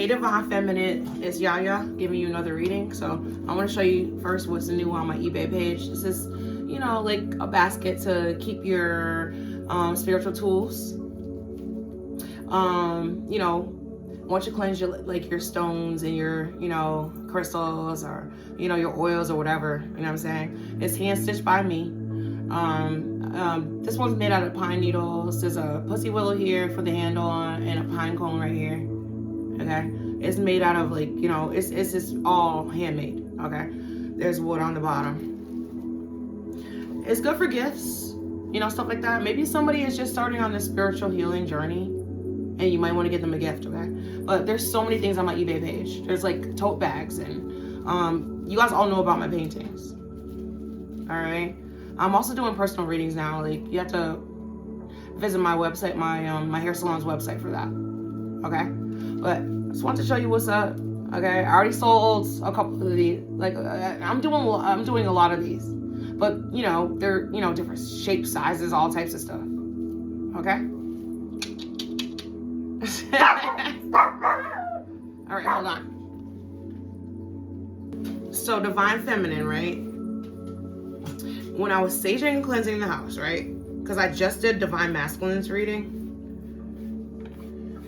Hey Divine Feminine, it's Yaya giving you another reading. So I want to show you first what's new on my eBay page. This is, you know, like a basket to keep your spiritual tools. You know, once you cleanse your stones and your, you know, crystals or, you know, your oils or whatever, you know what I'm saying? It's hand stitched by me. This one's made out of pine needles. There's a pussy willow here for the handle on and a pine cone right here. Okay, it's made out of, like, you know, it's just all handmade. Okay, there's wood on the bottom. It's good for gifts, you know, stuff like that. Maybe somebody is just starting on this spiritual healing journey and you might want to get them a gift. Okay, but there's so many things on my eBay page. There's like tote bags, and you guys all know about my paintings. All right, I'm also doing personal readings now. Like, you have to visit my website, my hair salon's website for that. Okay, but I just want to show you what's up. Okay, I already sold a couple of these. Like, I'm doing a lot of these, but you know, they're, you know, different shapes, sizes, all types of stuff. Okay. All right, hold on. So Divine Feminine, right? When I was saging and cleansing the house, right? Because I just did Divine Masculine's reading.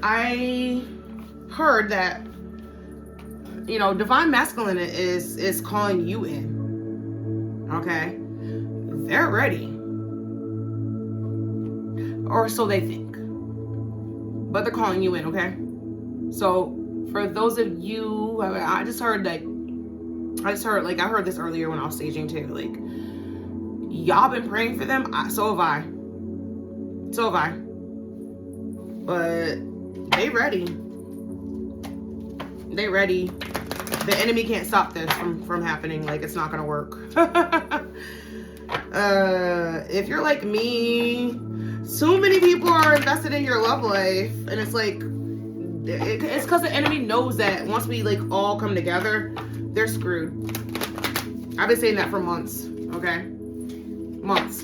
I heard that, you know, Divine Masculine is calling you in. Okay? They're ready. Or so they think. But they're calling you in, okay? So for those of you, I heard this earlier when I was saging too. Like, y'all been praying for them. So have I. But they ready. They ready. The enemy can't stop this from happening. Like, it's not gonna work. If you're like me, so many people are invested in your love life, and it's like, it's because the enemy knows that once we, like, all come together, they're screwed. I've been saying that for months. Okay, months.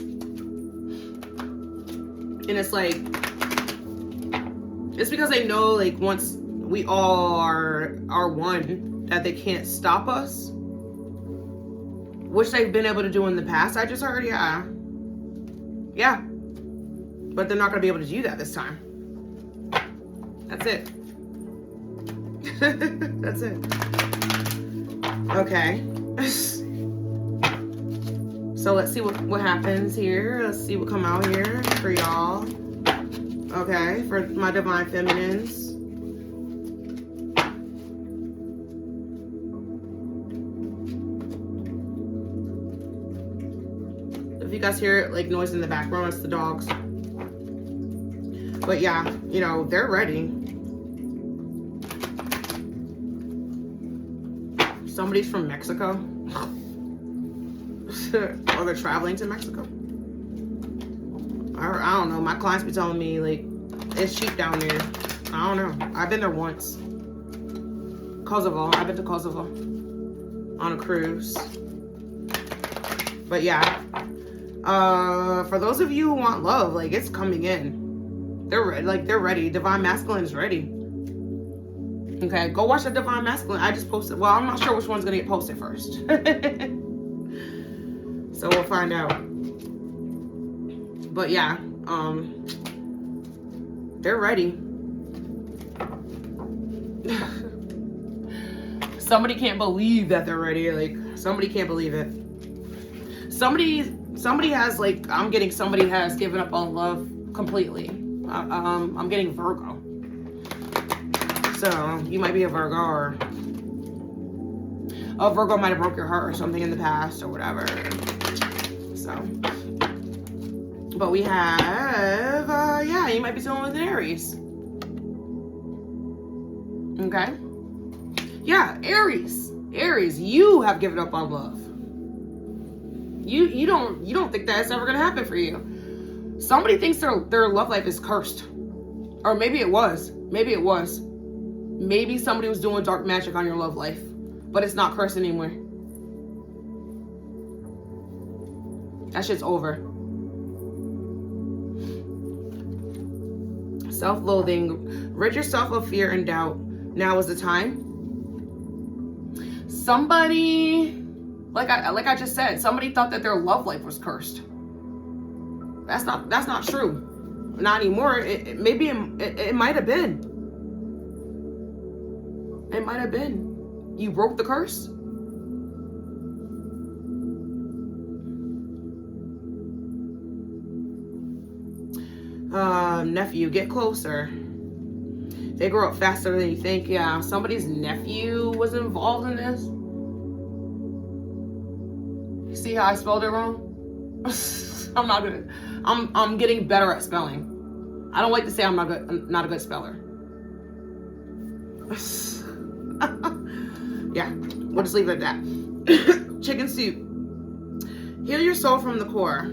And it's like, it's because they know, like, once we all are one, that they can't stop us, which they've been able to do in the past. I just heard, yeah, but they're not gonna be able to do that this time. That's it. That's it. Okay. So let's see what happens here. Let's see what come out here for y'all. Okay, for my Divine Feminines. If you guys hear, like, noise in the background, it's the dogs. But yeah, you know, they're ready. Somebody's from Mexico. Or they're traveling to Mexico. I don't know. My clients be telling me, like, it's cheap down there. I don't know. I've been there once. Kosovo. I've been to Kosovo on a cruise. But yeah. For those of you who want love, like, it's coming in. They're ready. Divine Masculine is ready. Okay, go watch the Divine Masculine. I just posted. Well, I'm not sure which one's gonna get posted first. So we'll find out. But yeah, they're ready. Somebody can't believe that they're ready. Like, somebody can't believe it. Somebody has, like, I'm getting, somebody has given up on love completely. I'm getting Virgo. So you might be a Virgo, or a Virgo might have broke your heart or something in the past or whatever. So, but we have, yeah, you might be dealing with an Aries. Okay. Yeah, Aries, you have given up on love. You don't think that's ever gonna happen for you. Somebody thinks their love life is cursed. Or maybe it was. Maybe somebody was doing dark magic on your love life. But it's not cursed anymore. That shit's over. Self-loathing. Rid yourself of fear and doubt. Now is the time. Somebody, like I just said, somebody thought that their love life was cursed. That's not true. Not anymore. It might have been. It might have been. You broke the curse. Nephew, get closer. They grow up faster than you think. Yeah, somebody's nephew was involved in this. See how I spelled it wrong? I'm not good. I'm getting better at spelling. I don't like to say I'm not a good speller. Yeah, we'll just leave it at that. Chicken soup. Heal your soul from the core.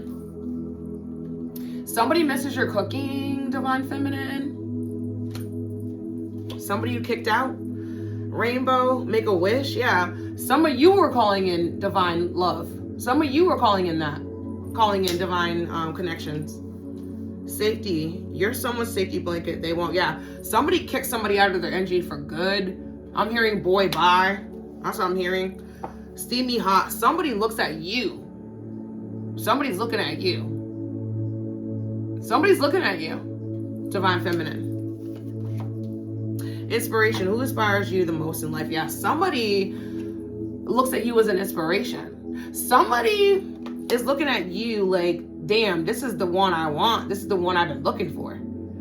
Somebody misses your cooking, Divine Feminine. Somebody you kicked out. Rainbow, make a wish. Yeah, some of you were calling in divine love. Some of you were calling in divine connections. Safety. You're someone's safety blanket. They won't. Yeah, somebody kicked somebody out of their energy for good. I'm hearing boy bye. That's what I'm hearing. Steamy hot. Somebody looks at you. Somebody's looking at you. Somebody's looking at you. Divine Feminine. Inspiration. Who inspires you the most in life? Yeah, somebody looks at you as an inspiration. Somebody is looking at you like, damn, this is the one I want. This is the one I've been looking for.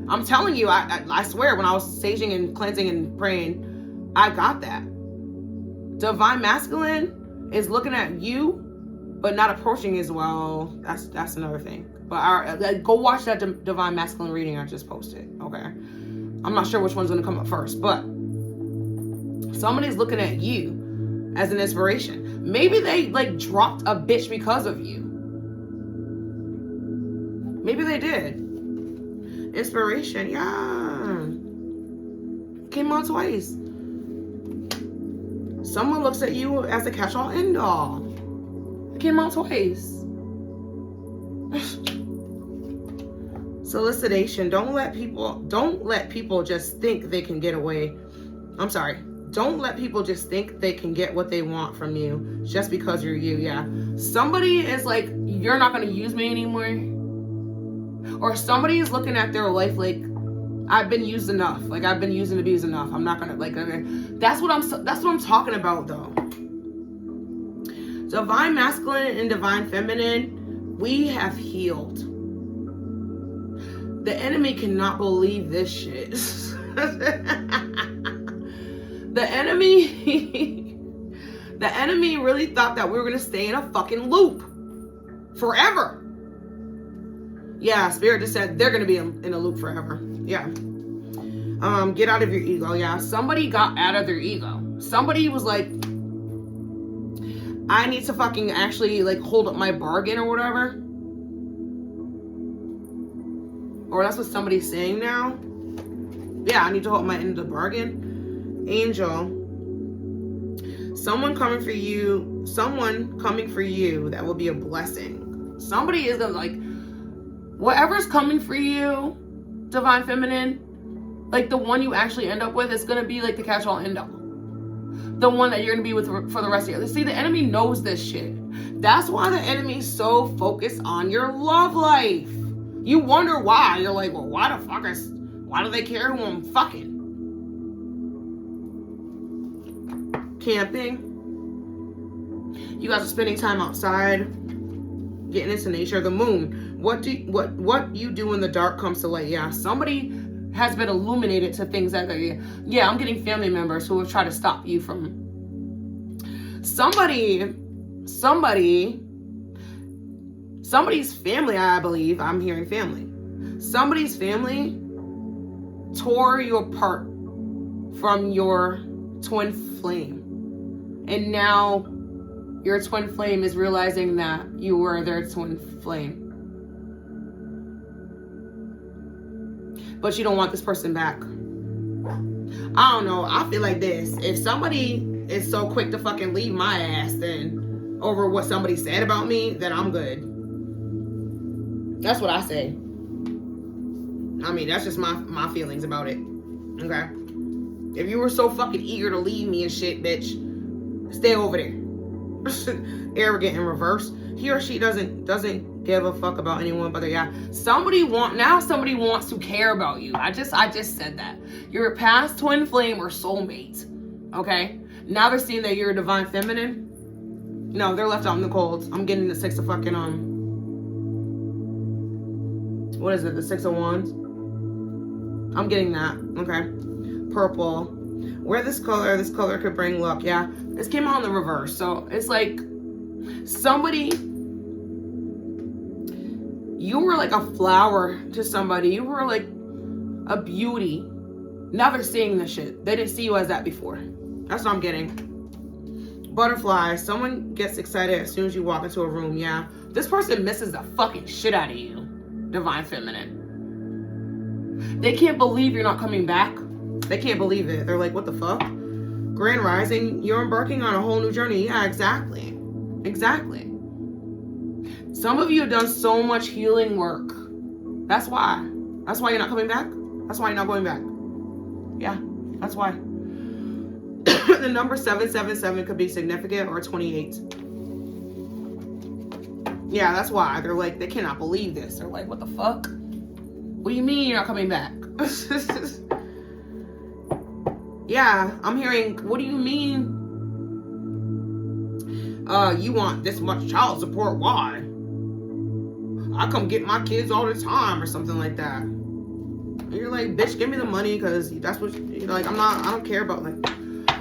I'm telling you, I swear, when I was saging and cleansing and praying, I got that. Divine Masculine is looking at you, but not approaching as well. That's another thing. But go watch that Divine Masculine reading I just posted. Okay. I'm not sure which one's going to come up first, but somebody's looking at you as an inspiration. Maybe they like dropped a bitch because of you. Maybe they did. Inspiration, yeah. Came out twice. Someone looks at you as a catch-all end-all. It came out twice. Solicitation. Don't let people just think they can get away. I'm sorry. Don't let people just think they can get what they want from you just because you're you. Yeah. Somebody is like, you're not going to use me anymore. Or somebody is looking at their life like, I've been used enough. Like, I've been used and abused enough. I'm not going to, like, that's what I'm talking about, though. Divine Masculine and Divine Feminine, we have healed. The enemy cannot believe this shit. The enemy really thought that we were going to stay in a fucking loop forever. Yeah, Spirit just said they're going to be in a loop forever. Yeah. Get out of your ego. Yeah, somebody got out of their ego. Somebody was like, I need to fucking actually like hold up my bargain or whatever. Or that's what somebody's saying now. Yeah, I need to hold my end of the bargain. Angel. Someone coming for you that will be a blessing. Somebody is gonna like, whatever's coming for you, Divine Feminine, like the one you actually end up with is gonna be like the catch-all end-all. The one that you're gonna be with for the rest of your life. See, the enemy knows this shit. That's why the enemy's so focused on your love life. You wonder why. You're like, well, why do they care who I'm fucking? Camping. You guys are spending time outside, getting into nature. The moon. What you do in the dark comes to light. Yeah, somebody has been illuminated to things that yeah, I'm getting family members who have tried to stop you from somebody's family. I believe I'm hearing family. Somebody's family tore you apart from your twin flame, and now your twin flame is realizing that you were their twin flame. But you don't want this person back. I don't know. I feel like this. If somebody is so quick to fucking leave my ass then over what somebody said about me, then I'm good. That's what I say. I mean, that's just my feelings about it. Okay. If you were so fucking eager to leave me and shit, bitch, stay over there. Arrogant in reverse. He or she doesn't give a fuck about anyone but yeah. Somebody wants to care about you. I just said that. You're a past twin flame or soulmate. Okay? Now they're seeing that you're a divine feminine. No, they're left out in the cold. I'm getting the 6 of fucking what is it? The 6 of Wands. I'm getting that. Okay. Purple. Wear this color could bring luck. Yeah. This came out in the reverse. So it's like somebody, you were like a flower to somebody. You were like a beauty. Now they're seeing this shit. They didn't see you as that before. That's what I'm getting. Butterfly. Someone gets excited as soon as you walk into a room. Yeah. This person misses the fucking shit out of you. Divine feminine. They can't believe you're not coming back. They can't believe it. They're like, what the fuck? Grand Rising, you're embarking on a whole new journey. Yeah, exactly. Exactly. Some of you have done so much healing work. That's why. That's why you're not coming back. That's why you're not going back. Yeah, that's why. The number 777 could be significant, or 28. Yeah, that's why. They're like, they cannot believe this. They're like, what the fuck? What do you mean you're not coming back? Yeah, I'm hearing, what do you mean? You want this much child support? Why? I come get my kids all the time or something like that. And you're like, bitch, give me the money, because that's what you're like. I don't care about, like,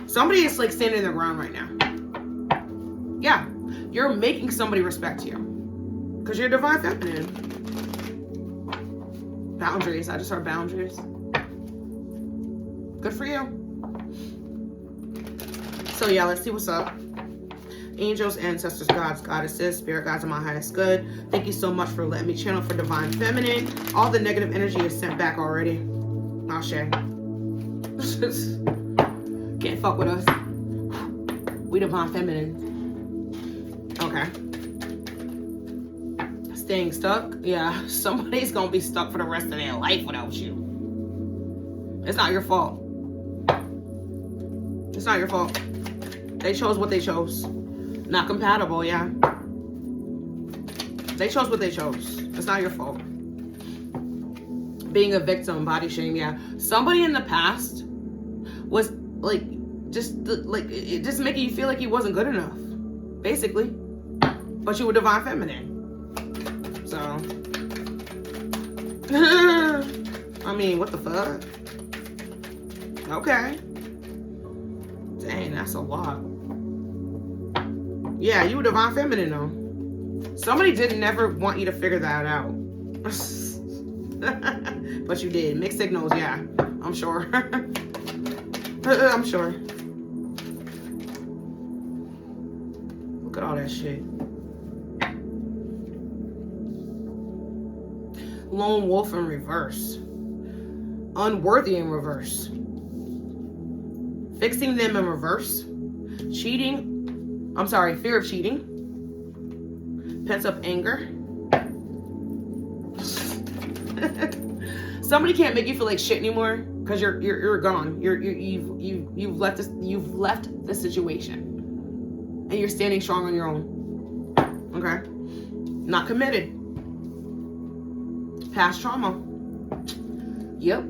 somebody is like standing their ground right now. Yeah, you're making somebody respect you because you're divine feminine. Boundaries. I just heard boundaries. Good for you. So yeah, let's see what's up. Angels, ancestors, gods, goddesses, spirit guides, are my highest good. Thank you so much for letting me channel for divine feminine. All the negative energy is sent back already. Ashe. Can't fuck with us. We divine feminine. Okay. Staying stuck? Yeah, somebody's gonna be stuck for the rest of their life without you. It's not your fault. It's not your fault. They chose what they chose. Not compatible, yeah. They chose what they chose. It's not your fault. Being a victim, body shame, yeah. Somebody in the past was like, just making you feel like you wasn't good enough, basically. But you were divine feminine. So, I mean, what the fuck? Okay. Dang, that's a lot. Yeah, you were divine feminine though. Somebody didn't never want you to figure that out. But you did. Mixed signals, yeah. I'm sure. I'm sure. Look at all that shit. Lone wolf in reverse. Unworthy in reverse. Fixing them in reverse. Cheating. I'm sorry, fear of cheating. Pent up anger. Somebody can't make you feel like shit anymore because you're gone. You've left the situation. And you're standing strong on your own. Okay? Not committed. Past trauma. Yep.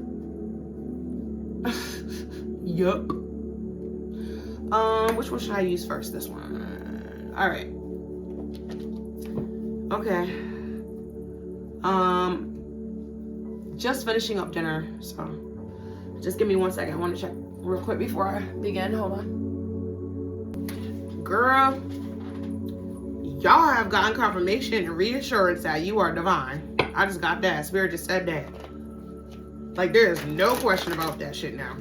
Yup. Which one should I use first? This one. All right. Okay. Just finishing up dinner, so just give me 1 second. I want to check real quick before I begin. Hold on. Girl, y'all have gotten confirmation and reassurance that you are divine. I just got that. Spirit just said that. Like, there is no question about that shit now.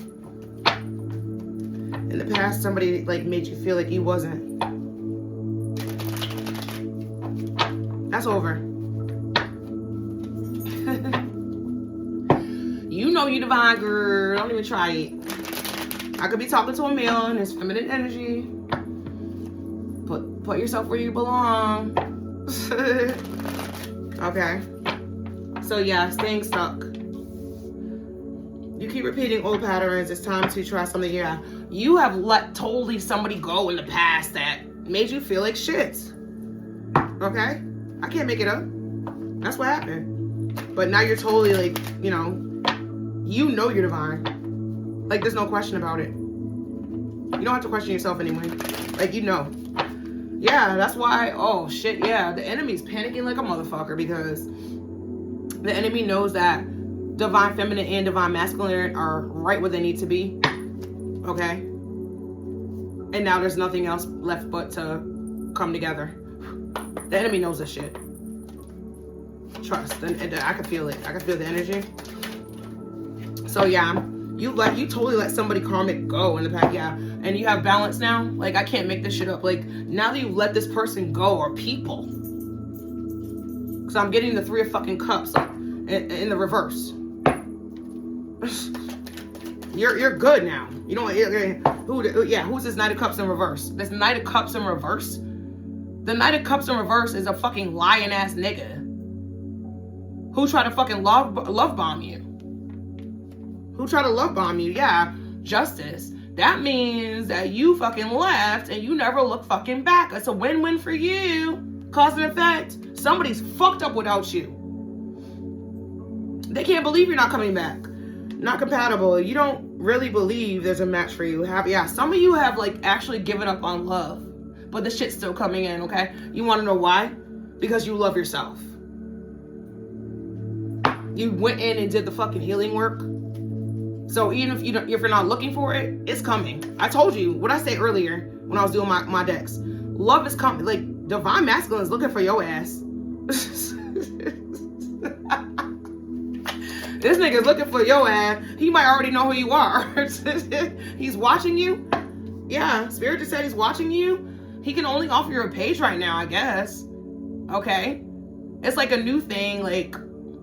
In the past, somebody like made you feel like you wasn't. That's over. You know you divine, girl. Don't even try it. I could be talking to a male and his feminine energy. Put yourself where you belong. Okay. So yeah, staying stuck. You keep repeating old patterns. It's time to try something. Yeah. You have let totally somebody go in the past that made you feel like shit. Okay? I can't make it up. That's what happened. But now you're totally like, you know you're divine. Like, there's no question about it. You don't have to question yourself anyway. Like, you know. Yeah, that's why, oh shit, yeah. The enemy's panicking like a motherfucker because the enemy knows that divine feminine and divine masculine are right where they need to be. Okay? And now there's nothing else left but to come together. The enemy knows this shit. Trust. And I can feel it. I can feel the energy. So yeah, you totally let somebody karmic go in the past. Yeah. And you have balance now. Like, I can't make this shit up. Like, now that you let this person go, or people. So I'm getting the 3 of fucking cups in the reverse. You're good now. You know what? Who's this Knight of Cups in reverse? This Knight of Cups in reverse? The Knight of Cups in reverse is a fucking lying ass nigga who tried to fucking love bomb you. Who tried to love bomb you? Yeah, justice. That means that you fucking left and you never look fucking back. It's a win-win for you. Cause and effect. Somebody's fucked up without you. They can't believe you're not coming back. Not compatible. You don't really believe there's a match for you. Some of you have like actually given up on love. But the shit's still coming in, okay? You want to know why? Because you love yourself. You went in and did the fucking healing work. So even if you're not looking for it, it's coming. I told you what I said earlier when I was doing my decks. Love is coming. Like, divine masculine is looking for your ass. This nigga's looking for your ass. He might already know who you are. He's watching you. Yeah, Spirit just said he's watching you. He can only offer you a page right now, I guess. Okay? It's like a new thing. Like,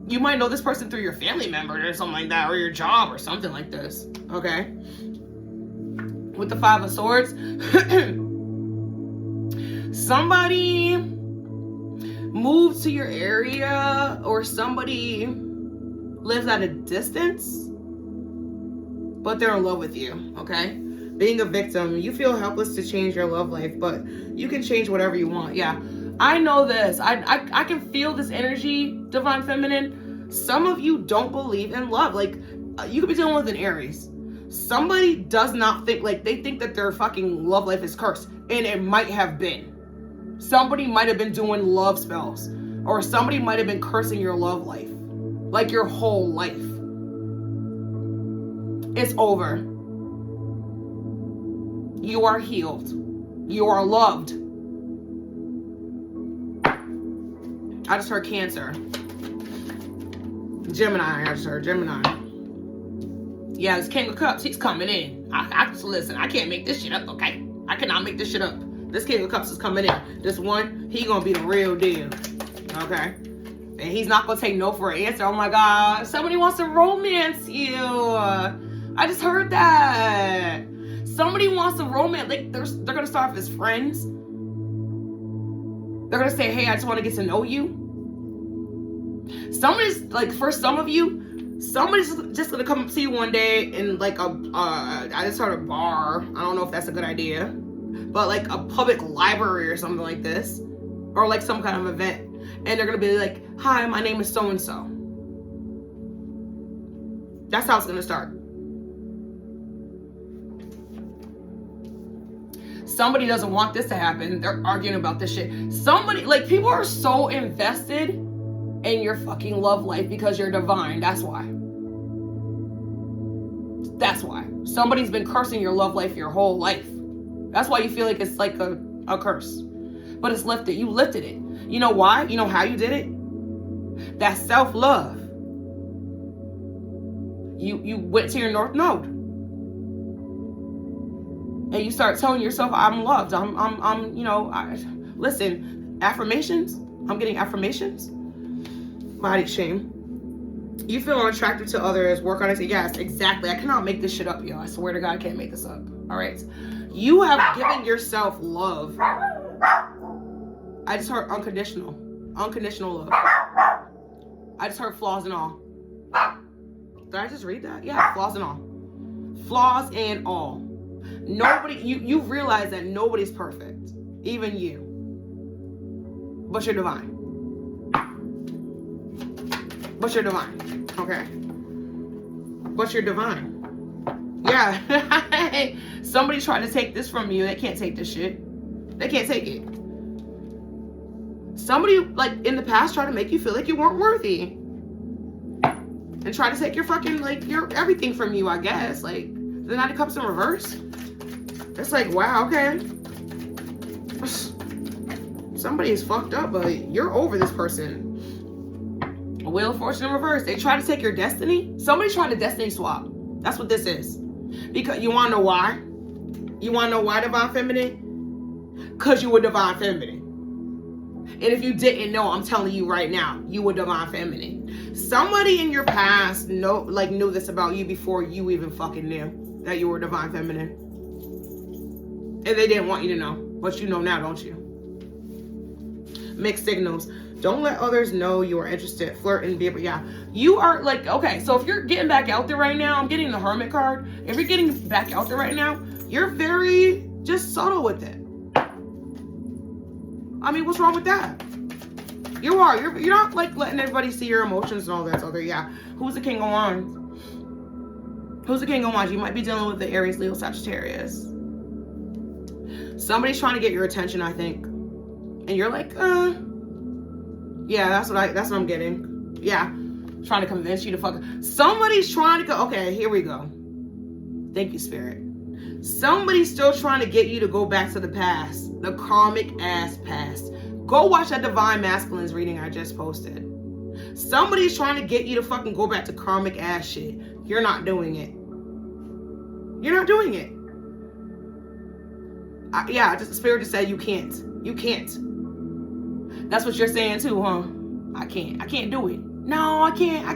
you might know this person through your family member or something like that, or your job or something like this. Okay? With the 5 of Swords, somebody moved to your area, or somebody lives at a distance, but they're in love with you. Okay? Being a victim, you feel helpless to change your love life, but you can change whatever you want. Yeah, I know this. I can feel this energy, divine feminine. Some of you don't believe in love. Like, you could be dealing with an Aries. Somebody does not think, like, they think that their fucking love life is cursed, and it might have been. Somebody might have been doing love spells, or somebody might have been cursing your love life, like your whole life. It's over. You are healed. You are loved. I just heard Cancer. Gemini. I just heard Gemini. Yeah, this King of Cups, he's coming in. Listen, I can't make this shit up, okay? I cannot make this shit up. This King of Cups is coming in. This one, he gonna be the real deal. Okay? And he's not gonna take no for an answer. Oh my God. Somebody wants to romance you. I just heard that. Somebody wants to romance. Like, they're gonna start off as friends. They're gonna say, hey, I just want to get to know you. Somebody's, like, for some of you, somebody's just gonna come up to you one day in like I just heard a bar. I don't know if that's a good idea, but like a public library or something like this, or like some kind of event, and they're gonna be like, hi, my name is so and so. That's how it's gonna start. Somebody doesn't want this to happen. They're arguing about this shit. Somebody, like, people are so invested in your fucking love life because you're divine. That's why. That's why. Somebody's been cursing your love life your whole life. That's why you feel like it's like a curse. But it's lifted. You lifted it. You know why? You know how you did it? That self-love. You went to your North Node. And you start telling yourself, I'm loved. I'm you know, listen, affirmations. I'm getting affirmations. Body shame. You feel unattractive to others. Work on it. Yes, exactly. I cannot make this shit up, yo. I swear to God, I can't make this up. All right. You have given yourself love. I just heard unconditional. Unconditional love. I just heard flaws and all. Did I just read that? Yeah, flaws and all. Flaws and all. Nobody, you realize that nobody's perfect. Even you. But you're divine. But you're divine. Okay? But you're divine. Yeah. Somebody tried to take this from you. They can't take this shit. They can't take it. Somebody, like, in the past tried to make you feel like you weren't worthy. And try to take your fucking, like, your everything from you, I guess. Like, the Knight of Cups in reverse. It's like, wow, okay. Somebody is fucked up, but you're over this person. Wheel of Fortune in reverse. They try to take your destiny. Somebody tried to destiny swap. That's what this is. Because you want to know why? You want to know why, Divine Feminine? Because you were Divine Feminine. And if you didn't know, I'm telling you right now, you were Divine Feminine. Somebody in your past knew this about you before you even fucking knew that you were Divine Feminine. And they didn't want you to know. But you know now, don't you? Mixed signals. Don't let others know you are interested. Flirt and be able, yeah. You are like, okay, so if you're getting back out there right now, I'm getting the Hermit card. If you're getting back out there right now, you're very just subtle with it. I mean, what's wrong with that? You are. You're not like letting everybody see your emotions and all that other, yeah. Who's the King of Wands? Who's the King of Wands? You might be dealing with the Aries, Leo, Sagittarius. Somebody's trying to get your attention, I think. And you're like, yeah, that's what I'm getting. Yeah. Trying to convince you to fuck. Somebody's trying to go. Okay, here we go. Thank you, Spirit. Somebody's still trying to get you to go back to the past. The karmic ass past. Go watch that Divine Masculines reading I just posted. Somebody's trying to get you to fucking go back to karmic ass shit. You're not doing it. You're not doing it. Yeah, just Spirit just said you can't. You can't. That's what you're saying too, huh? I can't do it. No, I can't. I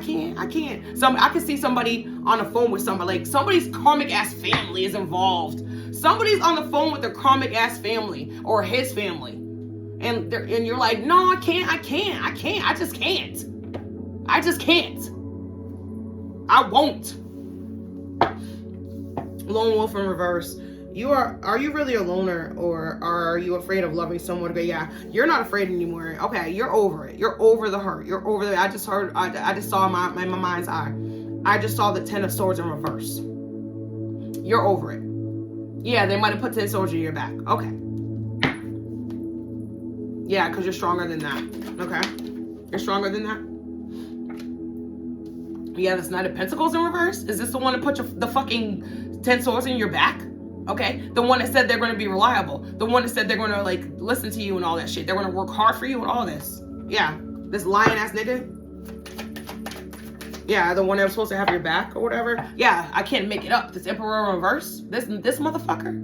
can see somebody on the phone with somebody, like somebody's karmic ass family is involved. Somebody's on the phone with their karmic ass family or his family. And you're like, no, I can't. I just can't. I won't. Lone Wolf in reverse. Are you really a loner, or are you afraid of loving someone? But yeah, you're not afraid anymore. Okay, you're over it. You're over the hurt. You're over the, I just saw my mind's eye. I just saw the 10 of Swords in reverse. You're over it. Yeah, they might have put 10 swords in your back. Okay. Yeah, because you're stronger than that. Okay. You're stronger than that. Yeah, this Knight of Pentacles in reverse. Is this the one that put the fucking 10 swords in your back? Okay, the one that said they're going to be reliable. The one that said they're going to, like, listen to you and all that shit. They're going to work hard for you and all this. Yeah, this lion-ass nigga. Yeah, the one that was supposed to have your back or whatever. Yeah, I can't make it up. This Emperor in reverse. This motherfucker.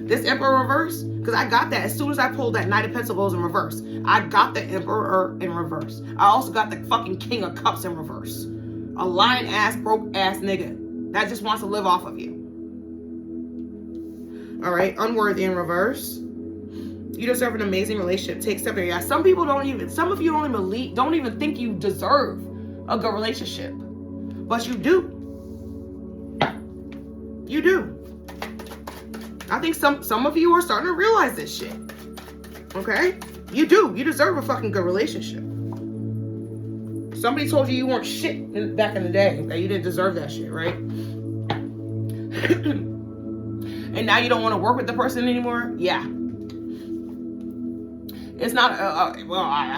This Emperor in reverse. Because I got that as soon as I pulled that Knight of Pentacles in reverse. I got the Emperor in reverse. I also got the fucking King of Cups in reverse. A lion-ass, broke-ass nigga that just wants to live off of you. All right, unworthy in reverse. You deserve an amazing relationship. Take step there. Yeah, some of you don't even think you deserve a good relationship, but you do. You do. I think some of you are starting to realize this shit. Okay, you do. You deserve a fucking good relationship. Somebody told you weren't shit back in the day, that you didn't deserve that shit, right? And now you don't want to work with the person anymore? Yeah. It's not,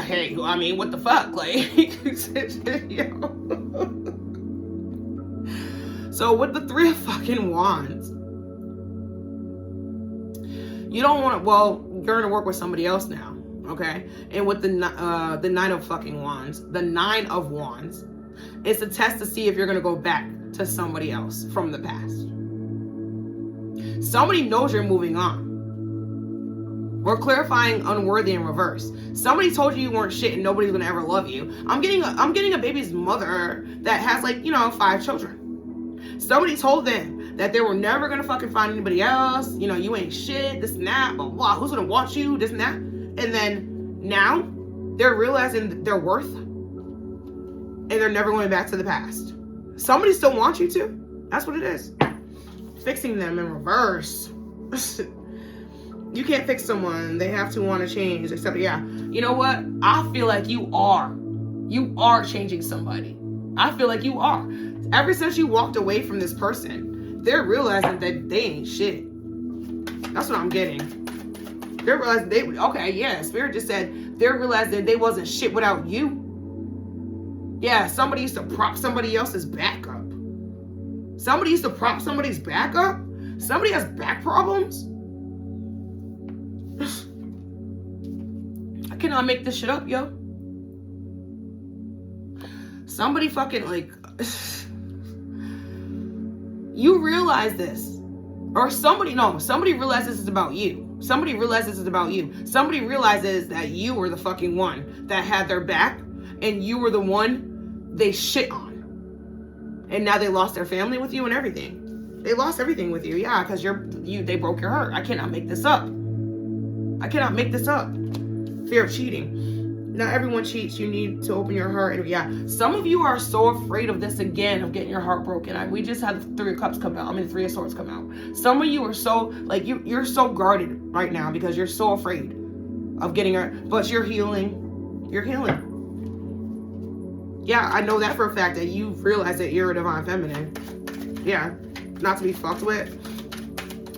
hey, I mean, what the fuck? Like, So with the 3 of fucking Wands, you don't want to, well, you're going to work with somebody else now, okay? And with the 9 of fucking Wands, the 9 of Wands, it's a test to see if you're going to go back to somebody else from the past. Somebody knows you're moving on. We're clarifying unworthy in reverse. Somebody told you weren't shit and nobody's gonna ever love you. I'm getting a baby's mother that has, like, 5 children. Somebody told them that they were never gonna fucking find anybody else. You ain't shit, this and that, blah, blah. Who's gonna want you, this and that? And then now they're realizing their worth and they're never going back to the past. Somebody still wants you to. That's what it is. Fixing them in reverse. You can't fix someone. They have to want to change. Except, yeah, you know what? I feel like you are. You are changing somebody. I feel like you are. Ever since you walked away from this person, they're realizing that they ain't shit. That's what I'm getting. They're realizing okay, yeah, Spirit just said they're realizing that they wasn't shit without you. Yeah, somebody used to prop somebody else's back up. Somebody used to prop somebody's back up. Somebody has back problems. I cannot make this shit up, yo. Somebody fucking like you realize this. Or somebody realizes this is about you. Somebody realizes this is about you. Somebody realizes that you were the fucking one that had their back and you were the one they shit on. And now they lost their family with you and everything. They lost everything with you. Yeah, because they broke your heart. I cannot make this up. I cannot make this up. Fear of cheating. Not everyone cheats. You need to open your heart. And yeah, some of you are so afraid of this again, of getting your heart broken. We just had the Three of Cups come out. Three of Swords come out. Some of you are so, like, you're so guarded right now because you're so afraid of getting hurt. But you're healing. You're healing. Yeah, I know that for a fact that you realize that you're a divine feminine. Yeah, not to be fucked with.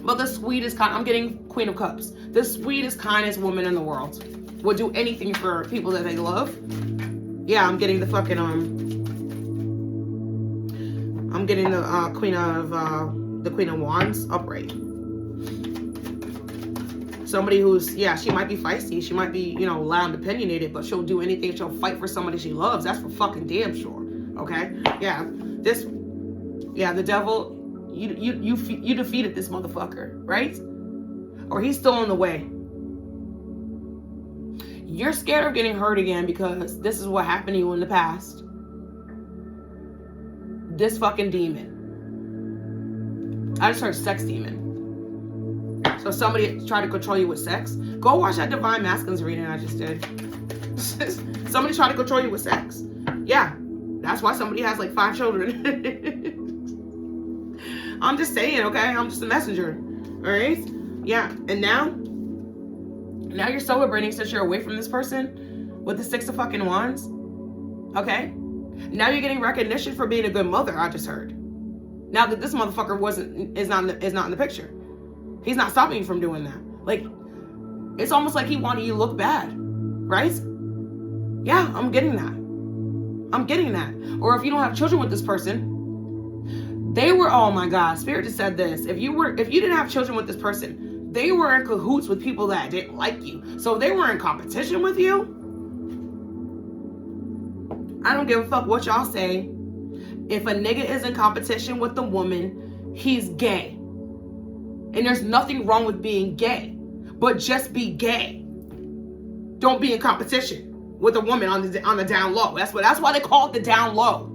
But the sweetest kind, I'm getting Queen of Cups. The sweetest, kindest woman in the world. Would do anything for people that they love. Yeah, I'm getting the fucking I'm getting the Queen of Wands upright. Somebody who's, yeah, she might be feisty, she might be, you know, loud and opinionated, but she'll do anything. She'll fight for somebody she loves. That's for fucking damn sure. Okay, yeah, the devil, you defeated this motherfucker, right? Or he's still on the way. You're scared of getting hurt again because this is what happened to you in the past. This fucking demon. I just heard sex demon. So somebody tried to control you with sex. Go watch that Divine Masculines reading I just did. Somebody tried to control you with sex. Yeah, that's why somebody has like 5 children. I'm just saying, okay? I'm just a messenger. All right? Yeah, and now you're celebrating since you're away from this person with the 6 of fucking Wands. Okay? Now you're getting recognition for being a good mother, I just heard. Now that this motherfucker is not in the picture. He's not stopping you from doing that. Like, it's almost like he wanted you to look bad. Right? Yeah, I'm getting that. I'm getting that. Or if you don't have children with this person, they were, oh my God, Spirit just said this. If you didn't have children with this person, they were in cahoots with people that didn't like you. So they were in competition with you. I don't give a fuck what y'all say. If a nigga is in competition with the woman, he's gay. And there's nothing wrong with being gay. But just be gay. Don't be in competition with a woman on the down low. That's why they call it the down low.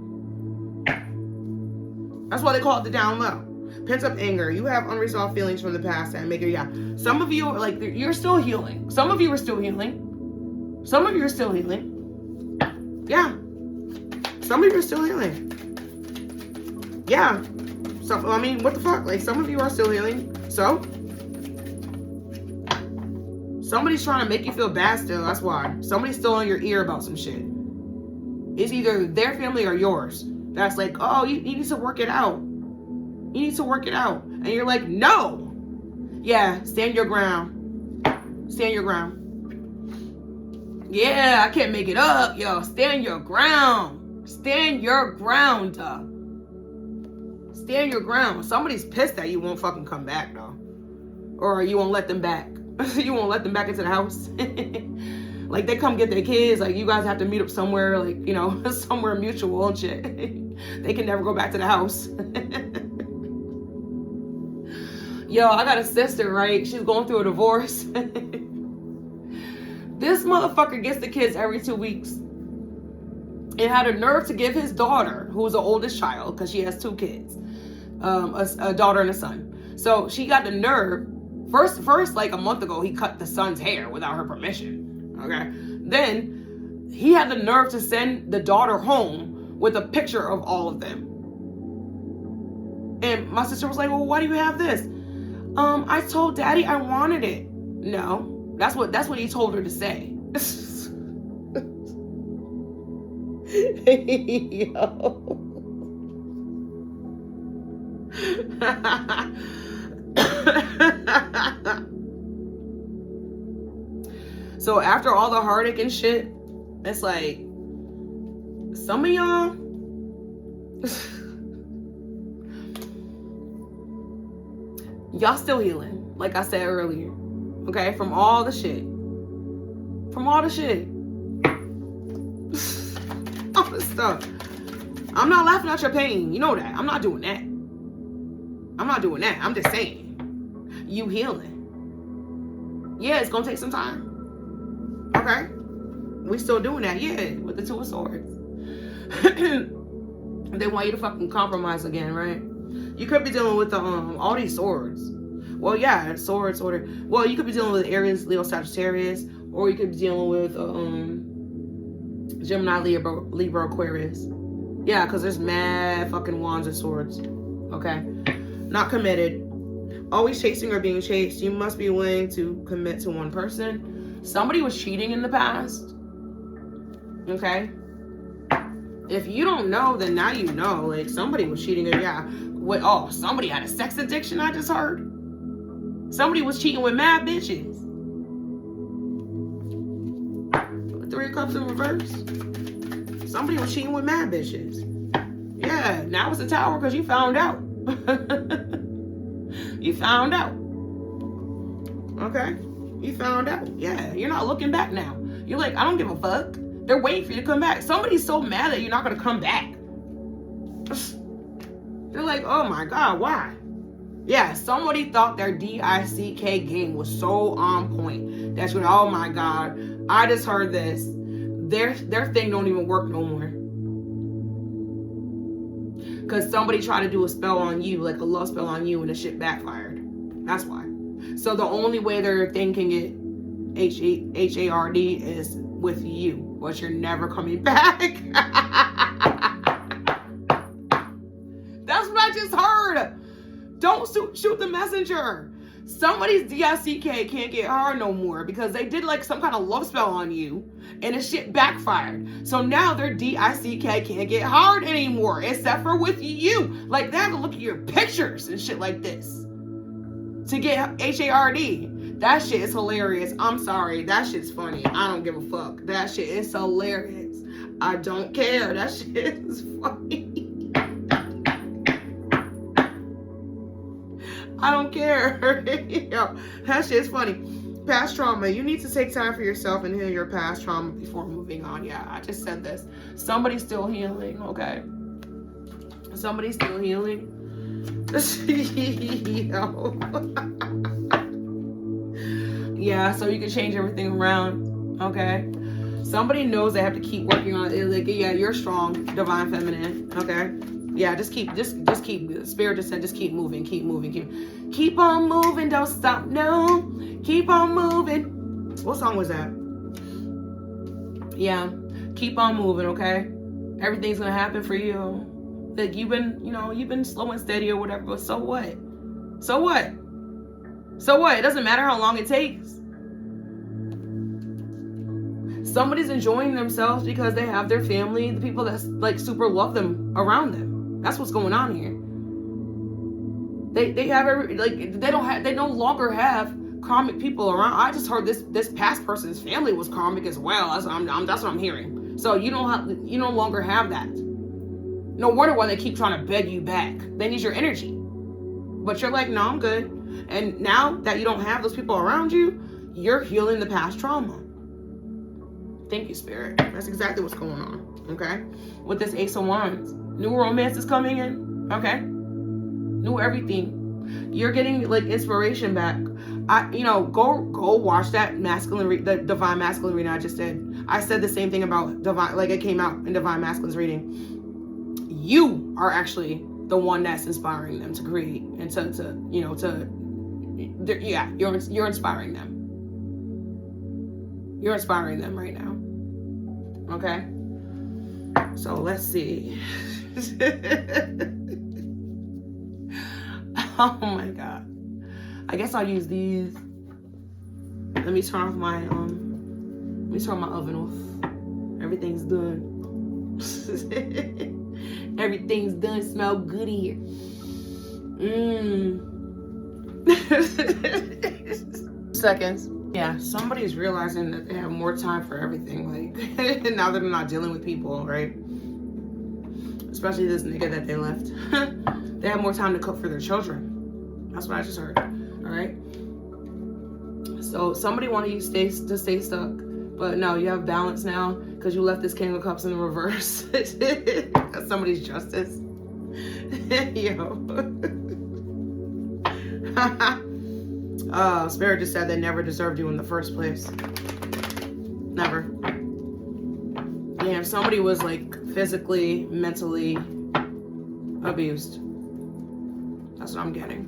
That's why they call it the down low. Pent up anger. You have unresolved feelings from the past that make it, yeah. Some of you are like, you're still healing. Some of you are still healing. Some of you are still healing. Yeah. Some of you are still healing. Yeah. So, I mean, what the fuck? Like, some of you are still healing. So, somebody's trying to make you feel bad still. That's why. Somebody's still in your ear about some shit. It's either their family or yours. That's like, oh, you need to work it out. You need to work it out. And you're like, no. Yeah, stand your ground. Stand your ground. Yeah, I can't make it up. Yo, stand your ground. Stand your ground. Stand your ground. Somebody's pissed that you won't fucking come back, though. Or you won't let them back. You won't let them back into the house. Like, they come get their kids. Like, you guys have to meet up somewhere, like, you know, somewhere mutual and shit. They can never go back to the house. Yo, I got a sister, right? She's going through a divorce. This motherfucker gets the kids every 2 weeks. And had a nerve to give his daughter, who's the oldest child, because she has 2 kids, a daughter and a son. So she got the nerve. First, like a month ago, he cut the son's hair without her permission. Okay. Then he had the nerve to send the daughter home with a picture of all of them. And my sister was like, well, why do you have this? I told daddy I wanted it. No, that's what he told her to say. Yo. So after all the heartache and shit, it's like some of y'all y'all still healing, like I said earlier. Okay, from all the shit. All this stuff. I'm not laughing at your pain. You know that. I'm not doing that. I'm just saying. You healing. Yeah, it's gonna take some time. Okay? We still doing that, yeah, with the Two of Swords. They want you to fucking compromise again, right? You could be dealing with the all these swords. Well, yeah, swords, order. Well, you could be dealing with Aries, Leo, Sagittarius, or you could be dealing with Gemini, Libra, Aquarius. Yeah, because there's mad fucking wands and swords. Okay? Not committed. Always chasing or being chased. You must be willing to commit to one person. Somebody was cheating in the past. Okay? If you don't know, then now you know. Like, somebody was cheating. Yeah. What? Oh, somebody had a sex addiction, I just heard. Somebody was cheating with mad bitches. Three of Cups in reverse. Somebody was cheating with mad bitches. Yeah, now it's a Tower because you found out. You found out. Okay? You found out. Yeah, you're not looking back now. You're like, I don't give a fuck. They're waiting for you to come back. Somebody's so mad that you're not going to come back. They're like, oh my God, why? Yeah, somebody thought their DICK game was so on point. That's when, oh my God, I just heard this. Their thing don't even work no more. Because somebody tried to do a spell on you, like a love spell on you, and the shit backfired. That's why. So the only way their thing can get HARD is with you, but you're never coming back. That's what I just heard. Don't shoot the messenger. Somebody's DICK can't get hard no more because they did like some kind of love spell on you and the shit backfired. So now their DICK can't get hard anymore except for with you. Like, they have to look at your pictures and shit like this to get HARD. That shit is hilarious. I'm sorry. That shit's funny. I don't give a fuck. That shit is hilarious. I don't care. That shit is funny. I don't care. Yo, that shit's funny. Past trauma. You need to take time for yourself and heal your past trauma before moving on. Yeah, I just said this. Somebody's still healing, okay? Somebody's still healing. Yo. Yeah, so you can change everything around, okay? Somebody knows they have to keep working on it. Like, yeah, you're strong, divine feminine, okay? Yeah, just keep. Spirit just said, just keep moving, keep on moving, don't stop, no, keep on moving. What song was that? Yeah, keep on moving, okay? Everything's gonna happen for you. Like, you've been slow and steady or whatever, but so what? So what? It doesn't matter how long it takes. Somebody's enjoying themselves because they have their family, the people that like super love them around them. That's what's going on here. They no longer have karmic people around. I just heard this past person's family was karmic as well. That's what I'm hearing. So you no longer have that. No wonder why they keep trying to beg you back. They need your energy. But you're like, no, I'm good. And now that you don't have those people around you, you're healing the past trauma. Thank you, Spirit. That's exactly what's going on. Okay? With this Ace of Wands. New romance is coming in. Okay? New everything. You're getting like inspiration back. Go watch that the Divine Masculine reading I just did. I said the same thing about Divine, like it came out in Divine Masculine's reading. You are actually the one that's inspiring them to create and you're inspiring them. You're inspiring them right now. Okay? So let's see. Oh my God. I guess I'll use these. Let me turn off my oven off. Everything's done. Everything's done. Smell good in here. Seconds. Yeah, somebody's realizing that they have more time for everything. Like, now that they're not dealing with people, right? Especially this nigga that they left. They have more time to cook for their children. That's what I just heard. All right. So somebody wanted you to stay stuck, but no, you have balance now because you left this King of Cups in the reverse. That's somebody's justice. Yo. Spirit just said they never deserved you in the first place. Never. Yeah, if somebody was like physically, mentally abused. That's what I'm getting.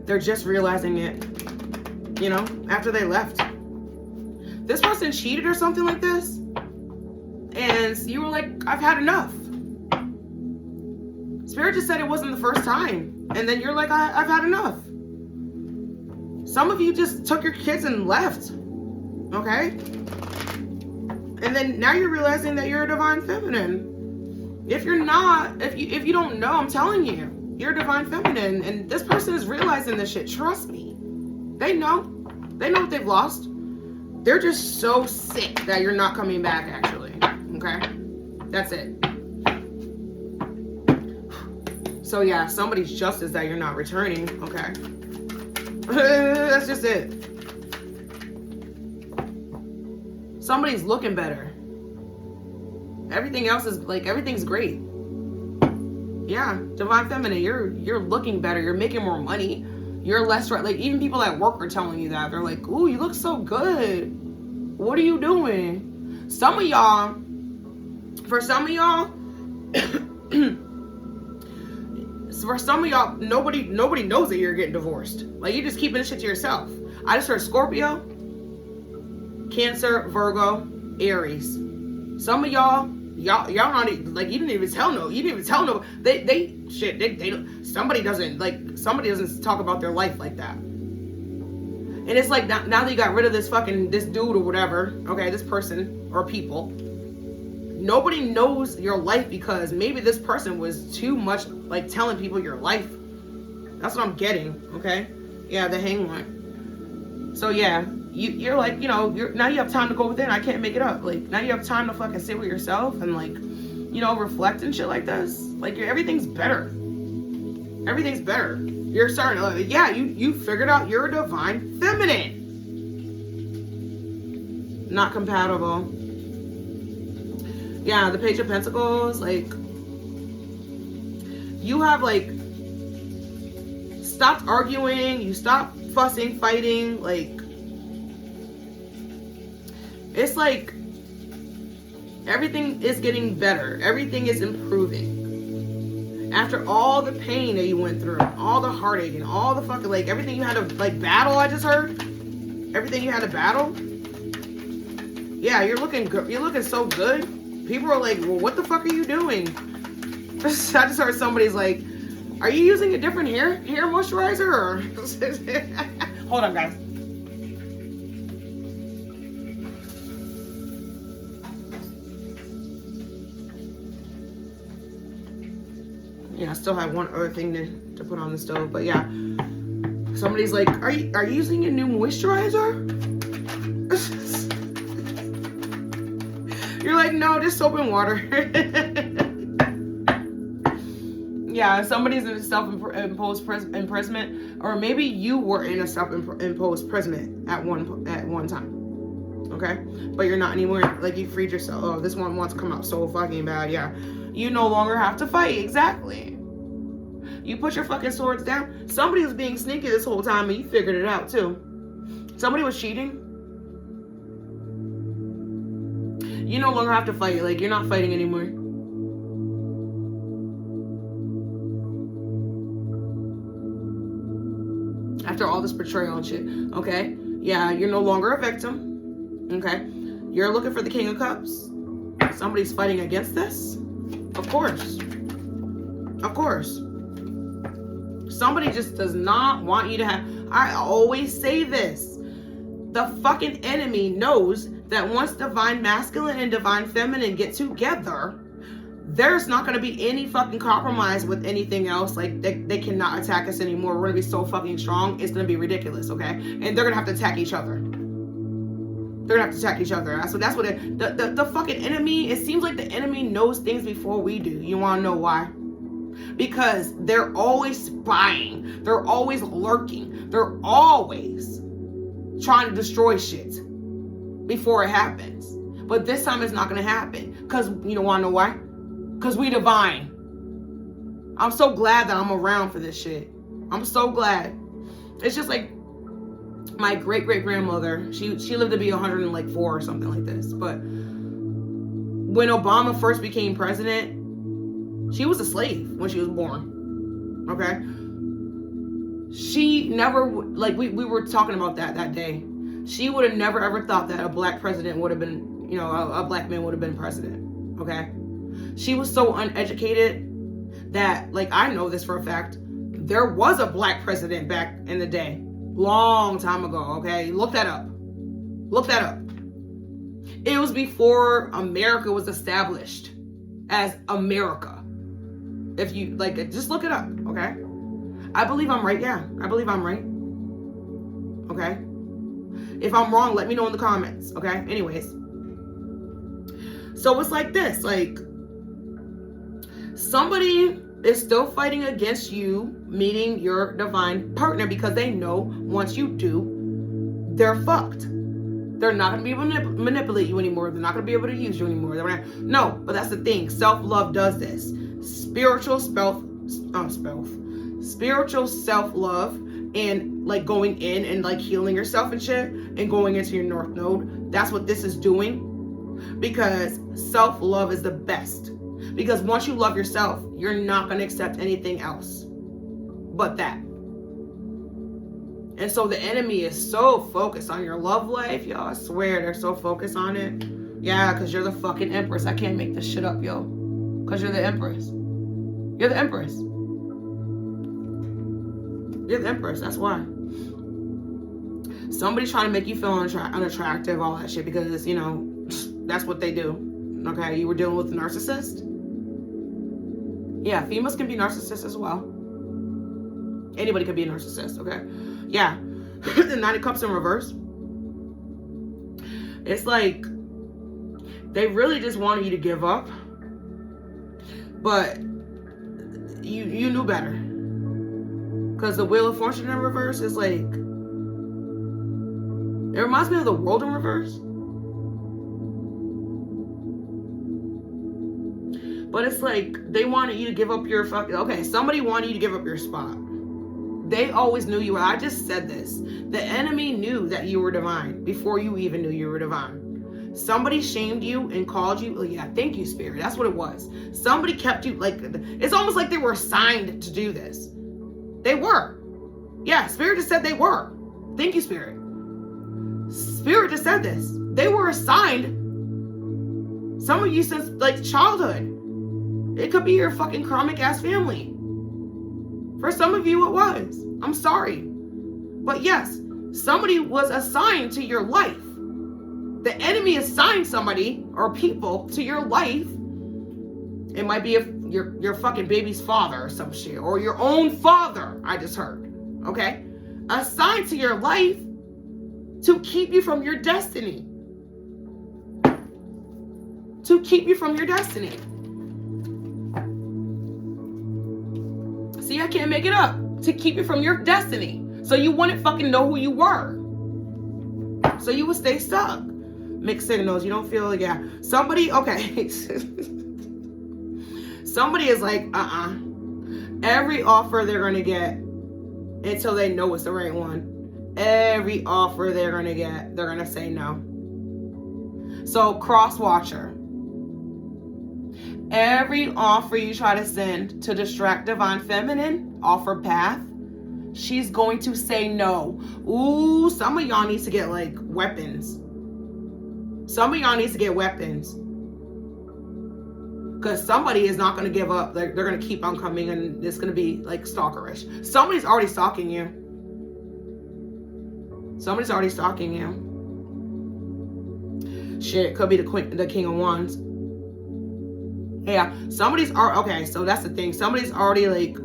They're just realizing it, you know, after they left. This person cheated or something like this, and you were like, I've had enough. Spirit just said it wasn't the first time, and then you're like, I've had enough. Some of you just took your kids and left, okay? And then now you're realizing that you're a divine feminine. If you're not, if you don't know, I'm telling you, you're a divine feminine, and this person is realizing this shit. Trust me. They know what they've lost. They're just so sick that you're not coming back, actually. Okay? That's it. So yeah, somebody's justice that you're not returning. Okay? That's just it. Somebody's looking better. Everything else is like, everything's great. Yeah, divine feminine, you're looking better. You're making more money. You're less, like, even people at work are telling you that. They're like, ooh, you look so good. What are you doing? Some of y'all, for some of y'all, nobody knows that you're getting divorced. Like, you're just keeping this shit to yourself. I just heard Scorpio, Cancer, Virgo, Aries. Some of y'all not even, like, you didn't even tell no. Somebody doesn't talk about their life like that. And it's like, now that you got rid of this dude or whatever, okay, this person or people, nobody knows your life because maybe this person was too much, like, telling people your life. That's what I'm getting, okay? Yeah, the Hangman. So yeah, you're like, you know, now you have time to go within. I can't make it up. Like, now you have time to fucking sit with yourself and, like, you know, reflect and shit like this. Like, everything's better. Everything's better. You're starting to, yeah, you figured out you're a divine feminine. Not compatible. Yeah, the Page of Pentacles, like, you have, like, stopped arguing, you stopped fussing, fighting, like, it's like everything is getting better. Everything is improving. After all the pain that you went through, all the heartache and all the fucking, like, everything you had to, like, battle, I just heard. Everything you had to battle. Yeah, you're looking good. You're looking so good. People are like, well, what the fuck are you doing? I just heard somebody's like, are you using a different hair moisturizer? Or hold on, guys. Yeah, I still have one other thing to put on the stove, but yeah. Somebody's like, are you using a new moisturizer? You're like, no, just soap and water. Yeah, somebody's in a self-imposed imprisonment, or maybe you were in a self-imposed imprisonment at one time. Okay, but you're not anymore. Like, you freed yourself. Oh, this one wants to come out so fucking bad. Yeah, you no longer have to fight. Exactly. You put your fucking swords down. Somebody was being sneaky this whole time, and you figured it out too. Somebody was cheating. You no longer have to fight. Like, you're not fighting anymore. After all this betrayal and shit, okay? Yeah, you're no longer a victim, okay? You're looking for the King of Cups. Somebody's fighting against this? Of course. Of course. Somebody just does not want you to have, I always say this, the fucking enemy knows that once divine masculine and divine feminine get together, there's not going to be any fucking compromise with anything else. Like, they cannot attack us anymore. We're going to be so fucking strong. It's going to be ridiculous, okay? And they're going to have to attack each other. They're going to have to attack each other. So that's what the fucking enemy, it seems like the enemy knows things before we do. You want to know why? Because they're always spying. They're always lurking. They're always trying to destroy shit before it happens. But this time it's not going to happen. Because, you don't want to know why? Because we divine. I'm so glad that I'm around for this shit. I'm so glad. It's just like my great-great-grandmother. She lived to be 104 or something like this. But when Obama first became president, she was a slave when she was born. Okay? She never, like we were talking about that day. She would have never ever thought that a black president would have been, you know, a black man would have been president. Okay? She was so uneducated that, like, I know this for a fact, there was a black president back in the day. Long time ago, okay? Look that up. Look that up. It was before America was established as America. If you, like, just look it up, okay? I believe I'm right, yeah. I believe I'm right. Okay? If I'm wrong, let me know in the comments, okay? Anyways. So it's like this, like, somebody is still fighting against you meeting your divine partner because they know once you do, they're fucked. They're not going to be able to manipulate you anymore. They're not going to be able to use you anymore. No, but that's the thing. Self-love does this. Spiritual self-love and like going in and like healing yourself and shit and going into your North Node. That's what this is doing, because self-love is the best. Because once you love yourself, you're not going to accept anything else but that. And so the enemy is so focused on your love life, y'all. I swear they're so focused on it. Yeah, because you're the fucking empress. I can't make this shit up, yo. Because you're the empress. You're the empress. You're the empress. That's why. Somebody's trying to make you feel unattractive, all that shit, because, you know, that's what they do. Okay, you were dealing with a narcissist. Yeah, females can be narcissists as well. Anybody can be a narcissist, okay? Yeah. The Nine of Cups in reverse. It's like they really just wanted you to give up, but you knew better. Because the Wheel of Fortune in reverse is like, it reminds me of the World in reverse. But it's like they wanted you to give up your fucking, okay, somebody wanted you to give up your spot. They always knew you were. I just said this. The enemy knew that you were divine before you even knew you were divine. Somebody shamed you and called you. Oh, yeah, thank you, Spirit. That's what it was. Somebody kept you, like, it's almost like they were assigned to do this. They were. Yeah, Spirit just said they were. Thank you, Spirit. Spirit just said this. They were assigned. Some of you since, like, childhood. It could be your fucking karmic ass family. For some of you, it was. I'm sorry. But yes, somebody was assigned to your life. The enemy assigned somebody or people to your life. It might be your fucking baby's father or some shit. Or your own father, I just heard. Okay? Assigned to your life to keep you from your destiny. To keep you from your destiny. See, I can't make it up. To keep you from your destiny. So you wouldn't fucking know who you were. So you would stay stuck. Mixed signals. You don't feel, yeah. Somebody, okay. Somebody is like, every offer they're going to get until they know it's the right one. Every offer they're going to get, they're going to say no. So cross watcher. Every offer you try to send to distract divine feminine, offer path, she's going to say no. Ooh, some of y'all needs to get like weapons. Some of y'all needs to get weapons. Because somebody is not going to give up. They're going to keep on coming, and it's going to be like stalkerish. Somebody's already stalking you. Somebody's already stalking you. Shit, it could be the King of Wands. Yeah, somebody's okay. So that's the thing. Somebody's already like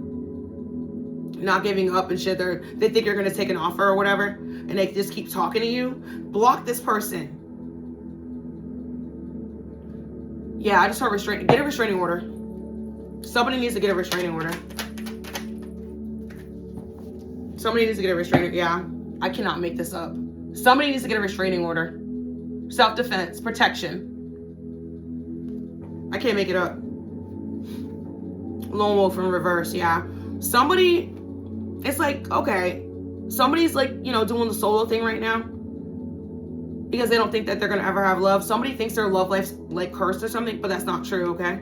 not giving up and shit. They think you're gonna take an offer or whatever, and they just keep talking to you. Block this person. Yeah, I just heard get a restraining order. Somebody needs to get a restraining order. Somebody needs to get a restraining. Yeah, I cannot make this up. Somebody needs to get a restraining order. Self-defense, protection. I can't make it up. Lone wolf in reverse, yeah. Somebody, it's like, okay, somebody's like, you know, doing the solo thing right now because they don't think that they're going to ever have love. Somebody thinks their love life's like cursed or something, but that's not true, okay?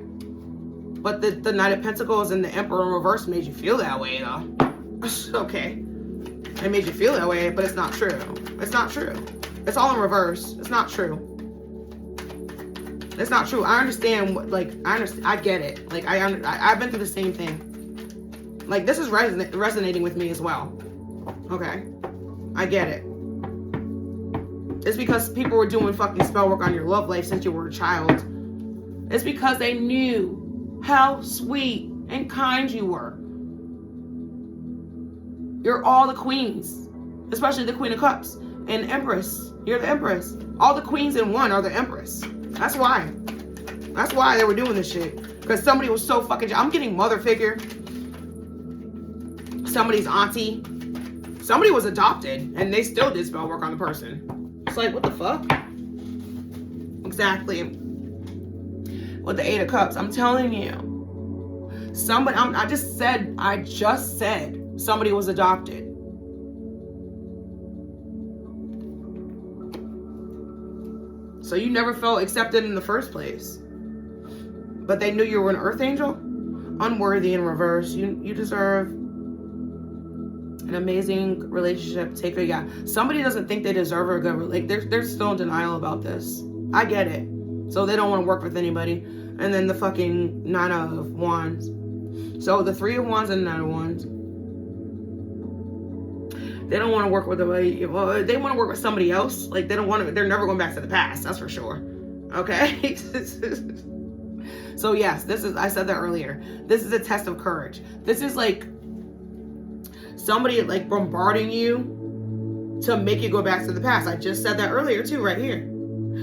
But the Knight of Pentacles and the Emperor in reverse made you feel that way, though. Okay. It made you feel that way, but it's not true. It's not true. It's all in reverse. It's not true. It's not true. I understand what, like, I understand. I get it. Like, I've been through the same thing. Like, this is resonating with me as well. Okay. I get it. It's because people were doing fucking spell work on your love life since you were a child. It's because they knew how sweet and kind you were. You're all the queens, especially the Queen of Cups and Empress. You're the Empress. All the queens in one are the Empress. That's why. That's why they were doing this shit. Because somebody was so fucking... I'm getting mother figure. Somebody's auntie. Somebody was adopted and they still did spell work on the person. It's like, what the fuck? Exactly. With the Eight of Cups, I'm telling you. Somebody... I just said somebody was adopted. So you never felt accepted in the first place. But they knew you were an earth angel? Unworthy in reverse. You deserve an amazing relationship. Take a, yeah. Somebody doesn't think they deserve a good, like, they're still in denial about this. I get it. So they don't want to work with anybody. And then the fucking Nine of Wands. So the Three of Wands and the Nine of Wands. They don't want to work with anybody. Well, they want to work with somebody else. Like, they don't want to, they're never going back to the past. That's for sure. Okay? So yes, this is, I said that earlier. This is a test of courage. This is like somebody like bombarding you to make you go back to the past. I just said that earlier too, right here.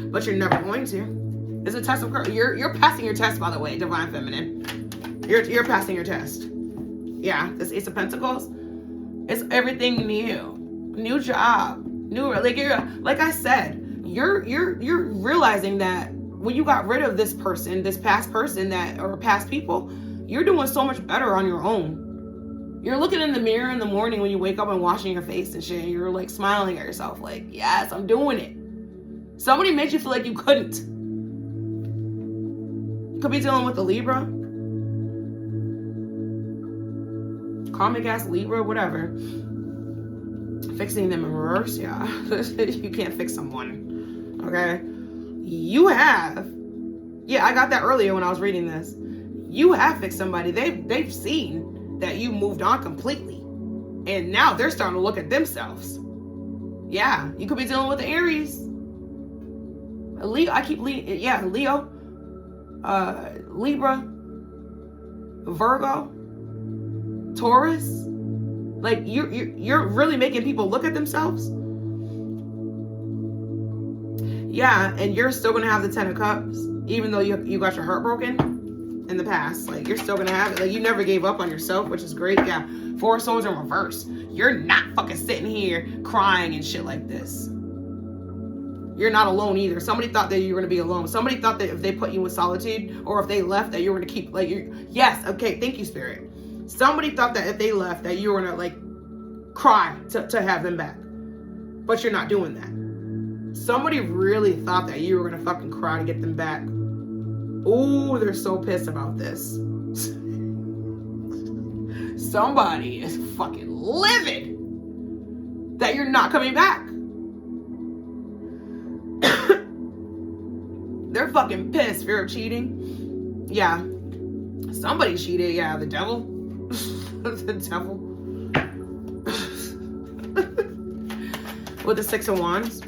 But you're never going to. It's a test of courage. You're passing your test, by the way, Divine Feminine. You're passing your test. Yeah, this Ace of Pentacles. It's everything new. New job. New, like, like I said, you're realizing that when you got rid of this person, this past person or past people, you're doing so much better on your own. You're looking in the mirror in the morning when you wake up and washing your face and shit, and you're like smiling at yourself like, yes, I'm doing it. Somebody made you feel like you couldn't. You could be dealing with a Libra. Karmic ass Libra, whatever. Fixing them in reverse, yeah. You can't fix someone. Okay? You have. Yeah, I got that earlier when I was reading this. You have fixed somebody. They've seen that you moved on completely. And now they're starting to look at themselves. Yeah, you could be dealing with Aries. Leo, Leo. Libra. Virgo. Taurus. Like, you're really making people look at themselves. Yeah, and you're still gonna have the Ten of Cups, even though you got your heart broken in the past. Like, you're still gonna have it. Like, you never gave up on yourself, which is great. Yeah, Four of Swords in reverse. You're not fucking sitting here crying and shit like this. You're not alone either. Somebody thought that you were gonna be alone. Somebody thought that if they put you in solitude or if they left that you were gonna keep, like, yes, okay, thank you, Spirit. Somebody thought that if they left that you were gonna, like, cry to have them back. But you're not doing that. Somebody really thought that you were gonna fucking cry to get them back. Ooh, they're so pissed about this. Somebody is fucking livid that you're not coming back. They're fucking pissed. Fear of cheating. Yeah. Somebody cheated. Yeah, the devil. The devil. With the 6 of Wands.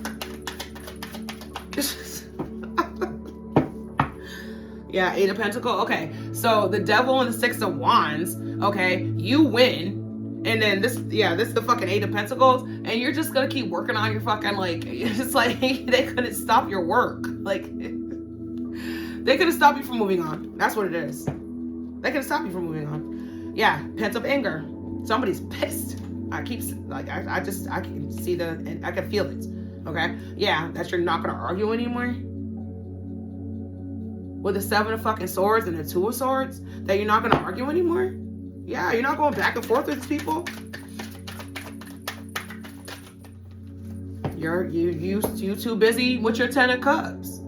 Yeah, 8 of Pentacles. Okay, so the devil and the 6 of Wands. Okay, you win. And then this is the fucking 8 of Pentacles. And you're just gonna keep working on your fucking, like, it's like they couldn't stop your work. Like, they couldn't stop you from moving on. That's what it is. They couldn't stop you from moving on. Yeah, pent up anger. Somebody's pissed. I can see I can feel it. Okay? Yeah, that you're not gonna argue anymore. With the 7 of fucking swords and the 2 of swords, that you're not gonna argue anymore. Yeah, you're not going back and forth with these people. You too busy with your 10 of Cups.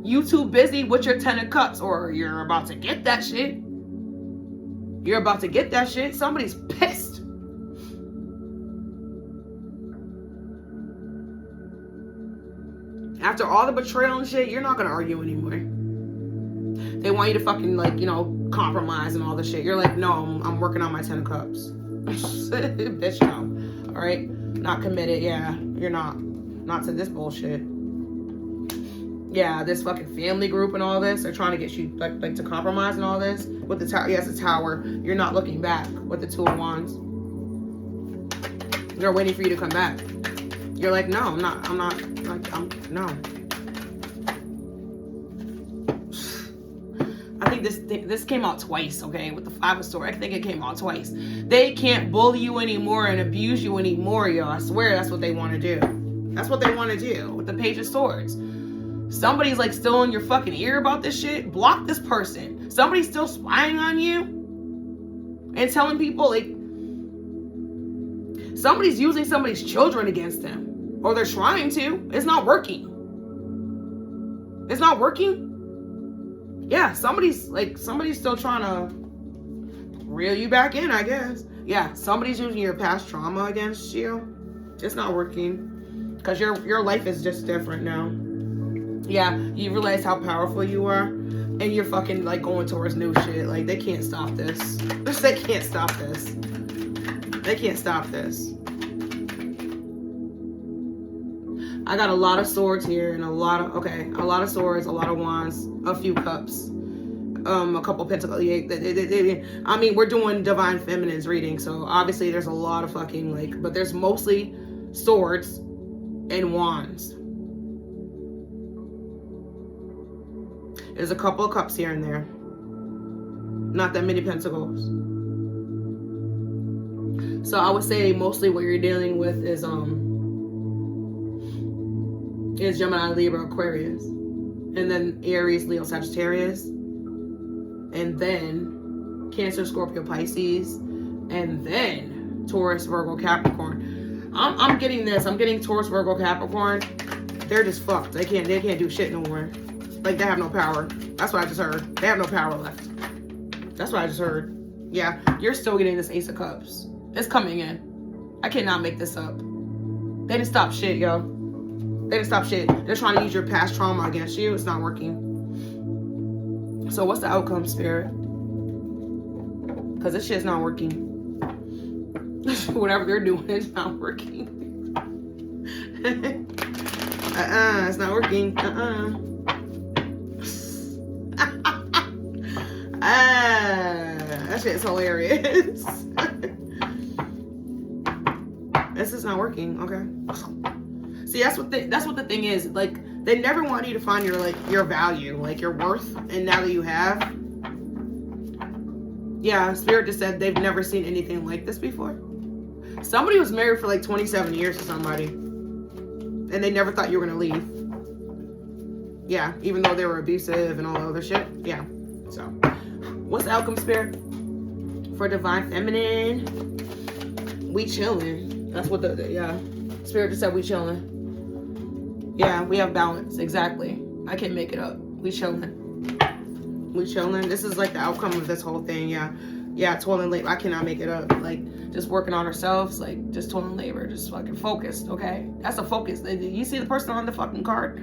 You too busy with your 10 of Cups, or you're about to get that shit. You're about to get that shit. Somebody's pissed. After all the betrayal and shit, you're not gonna argue anymore. They want you to fucking, like, compromise and all this shit. You're like, no, I'm working on my 10 of Cups. Bitch, no. All right? Not committed. Yeah, you're not. Not to this bullshit. Yeah, this fucking family group and all this. They're trying to get you, like to compromise and all this. With the tower. Yes, the tower. You're not looking back with the 2 of Wands. They're waiting for you to come back. You're like, no, I'm not. No. I think this came out twice, okay? With the 5 of Swords, I think it came out twice. They can't bully you anymore and abuse you anymore, yo. I swear that's what they want to do. That's what they want to do with the Page of Swords. Somebody's like still in your fucking ear about this shit. Block this person. Somebody's still spying on you and telling people, like, somebody's using somebody's children against them, or they're trying to. It's not working. It's not working. Yeah, somebody's still trying to reel you back in, I guess. Yeah, somebody's using your past trauma against you. It's not working because your life is just different now. Yeah, you realize how powerful you are, and you're fucking like going towards new shit. Like, they can't stop this. They can't stop this. They can't stop this. I got a lot of swords here and a lot of swords, a lot of wands, a few cups, a couple pentacles. I mean, we're doing divine feminines reading, so obviously there's a lot of fucking, like, but there's mostly swords and wands. There's a couple of cups here and there. Not that many pentacles. So I would say mostly what you're dealing with is Gemini, Libra, Aquarius, and then Aries, Leo, Sagittarius, and then Cancer, Scorpio, Pisces, and then Taurus, Virgo, Capricorn. I'm getting this. I'm getting Taurus, Virgo, Capricorn. They're just fucked. They can't do shit no more. Like, they have no power. That's what I just heard. They have no power left. That's what I just heard. Yeah, you're still getting this Ace of Cups. It's coming in. I cannot make this up. They didn't stop shit, yo. They didn't stop shit. They're trying to use your past trauma against you. It's not working. So what's the outcome, Spirit? Because this shit's not working. Whatever they're doing is not working. It's not working. That shit's hilarious. This is not working. Okay. See, that's what the thing is. Like, they never want you to find your value, like your worth, and now that you have, yeah, Spirit just said they've never seen anything like this before. Somebody was married for like 27 years to somebody, and they never thought you were gonna leave. Yeah, even though they were abusive and all the other shit. Yeah. So, what's the outcome, Spirit? For Divine Feminine, we chilling. That's what yeah. Spirit just said we chilling. Yeah, we have balance. Exactly. I can't make it up. We chilling. We chilling. This is like the outcome of this whole thing. Yeah. Yeah, toiling labor. I cannot make it up. Like, just working on ourselves. Like, just toiling labor. Just fucking focused, okay? That's a focus. You see the person on the fucking card?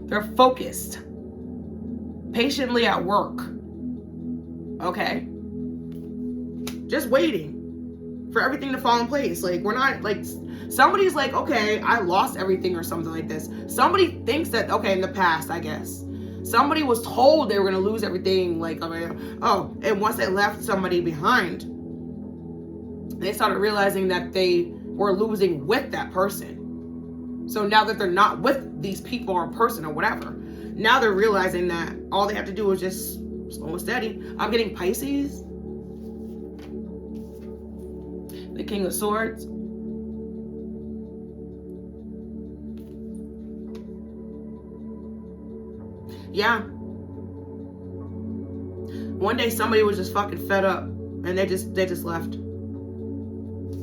They're focused. Patiently at work. Okay? Just waiting for everything to fall in place. Like, we're not, like, somebody's like, okay, I lost everything or something like this. Somebody thinks that, okay, in the past, I guess, somebody was told they were going to lose everything. Like, oh, and once they left somebody behind, they started realizing that they were losing with that person. So now that they're not with these people or person or whatever, now they're realizing that all they have to do is just slow and steady. I'm getting Pisces, the King of Swords. Yeah. One day somebody was just fucking fed up and they just left.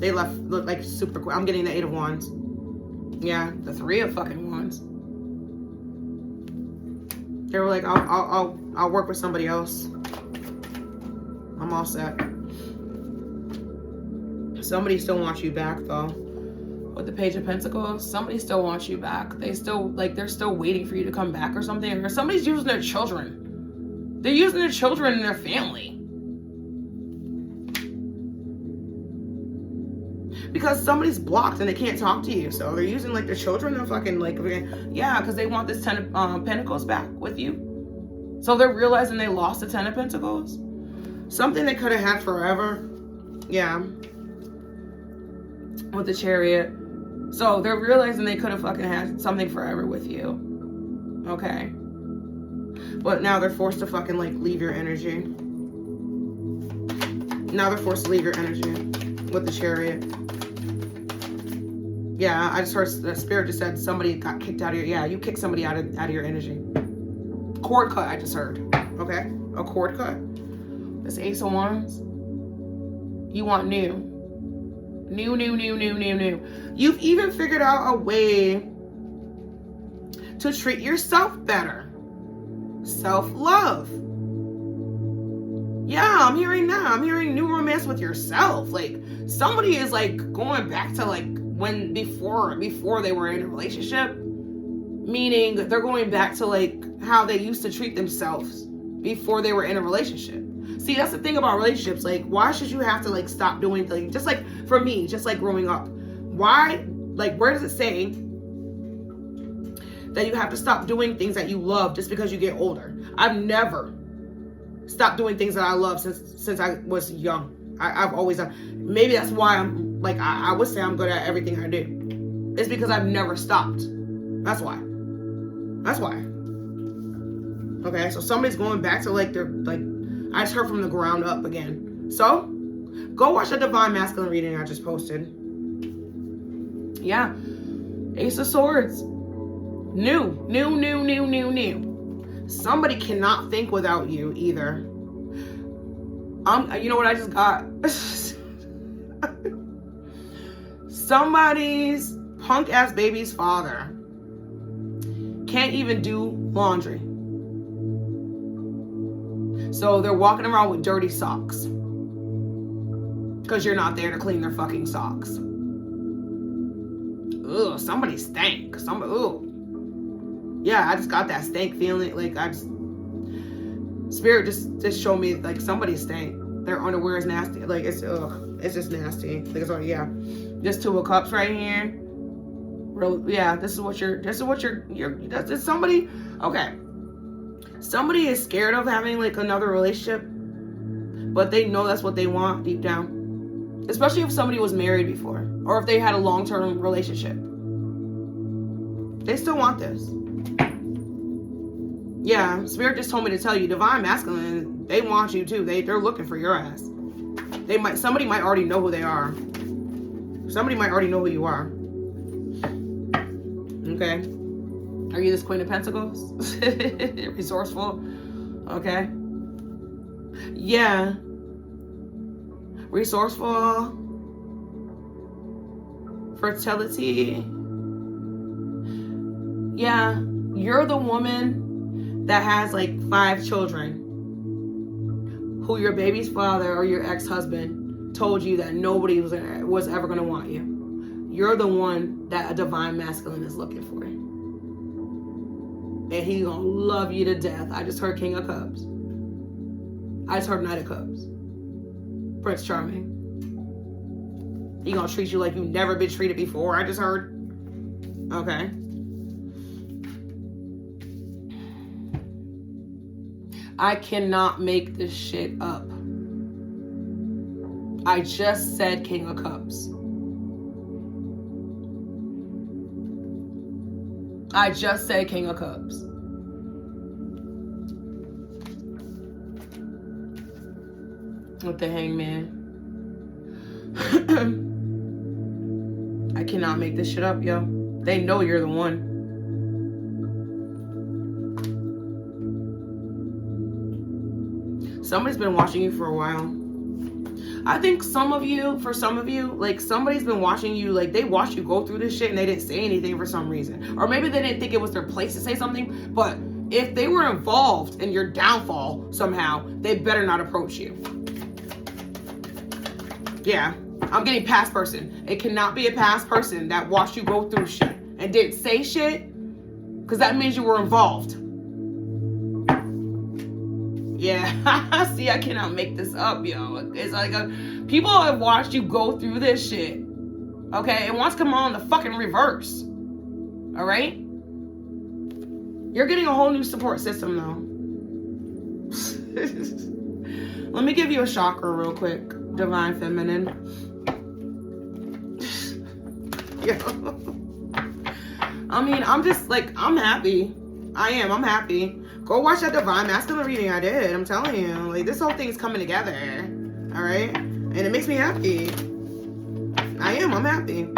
They left like super quick. I'm getting the 8 of Wands. Yeah, the 3 of fucking Wands. They were like, I'll work with somebody else. I'm all set. Somebody still wants you back though. With the Page of Pentacles, somebody still wants you back. They still, like, they're still waiting for you to come back or something. Or somebody's using their children. They're using their children and their family. Because somebody's blocked and they can't talk to you. So they're using, like, their children and fucking, like, yeah, because they want this 10 of Pentacles back with you. So they're realizing they lost the 10 of Pentacles. Something they could have had forever. Yeah. With the Chariot. So they're realizing they could have fucking had something forever with you. Okay. But now they're forced to fucking, like, leave your energy. Now they're forced to leave your energy with the Chariot. Yeah, I just heard the Spirit just said somebody got kicked out of your, yeah, you kicked somebody out of your energy. Cord cut, I just heard. Okay? A cord cut. This Ace of Wands. You want new. New. You've even figured out a way to treat yourself better. Self-love. Yeah, I'm hearing that. I'm hearing new romance with yourself. Like, somebody is, like, going back to, like, when before they were in a relationship. Meaning they're going back to, like, how they used to treat themselves before they were in a relationship. See, that's the thing about relationships. Like, why should you have to, like, stop doing things? Just like for me, just like growing up. Why, like, where does it say that you have to stop doing things that you love just because you get older? I've never stopped doing things that I love since I was young. I've always done. Maybe that's why I'm, like, I would say I'm good at everything I do. It's because I've never stopped. That's why. That's why. Okay, so somebody's going back to, like, their, like, I just heard from the ground up again. So, go watch the Divine Masculine reading I just posted. Yeah. Ace of Swords. New. Somebody cannot think without you either. You know what I just got? Somebody's punk ass baby's father can't even do laundry. So they're walking around with dirty socks. Because you're not there to clean their fucking socks. Ugh, somebody stank. Ugh. Yeah, I just got that stank feeling. Like, Spirit just showed me, like, somebody stank. Their underwear is nasty. Like, it's just nasty. Like, it's already, yeah. This 2 of Cups right here. Yeah, this is somebody, okay. Somebody is scared of having, like, another relationship, but they know that's what they want deep down. Especially if somebody was married before, or if they had a long-term relationship. They still want this. Yeah, Spirit just told me to tell you, Divine Masculine, they want you too. They're looking for your ass. Somebody might already know who they are. Somebody might already know who you are. Okay. Are you this Queen of Pentacles? Resourceful. Okay. Yeah. Resourceful. Fertility. Yeah. You're the woman that has, like, 5 children who your baby's father or your ex-husband told you that nobody was ever going to want you. You're the one that a Divine Masculine is looking for. And he's gonna love you to death. I just heard King of Cups. I just heard Knight of Cups. Prince Charming. He gonna treat you like you've never been treated before, I just heard. Okay. I cannot make this shit up. I just said King of Cups. I just said King of Cups. With the Hangman. I cannot make this shit up, yo. They know you're the one. Somebody's been watching you for a while. I think for some of you, like somebody's been watching you, like they watched you go through this shit and they didn't say anything for some reason. Or maybe they didn't think it was their place to say something, but if they were involved in your downfall somehow, they better not approach you. Yeah, I'm getting past person. It cannot be a past person that watched you go through shit and didn't say shit, because that means you were involved. Yeah, see, I cannot make this up, yo. It's like people have watched you go through this shit, okay? And wants to come on the fucking reverse, all right? You're getting a whole new support system, though. Let me give you a chakra real quick, Divine Feminine. Yo. I mean, I'm just like, I'm happy. I'm happy. Go watch that Divine Masculine reading I did. I'm telling you, like, this whole thing's coming together. All right, and it makes me happy. I'm happy.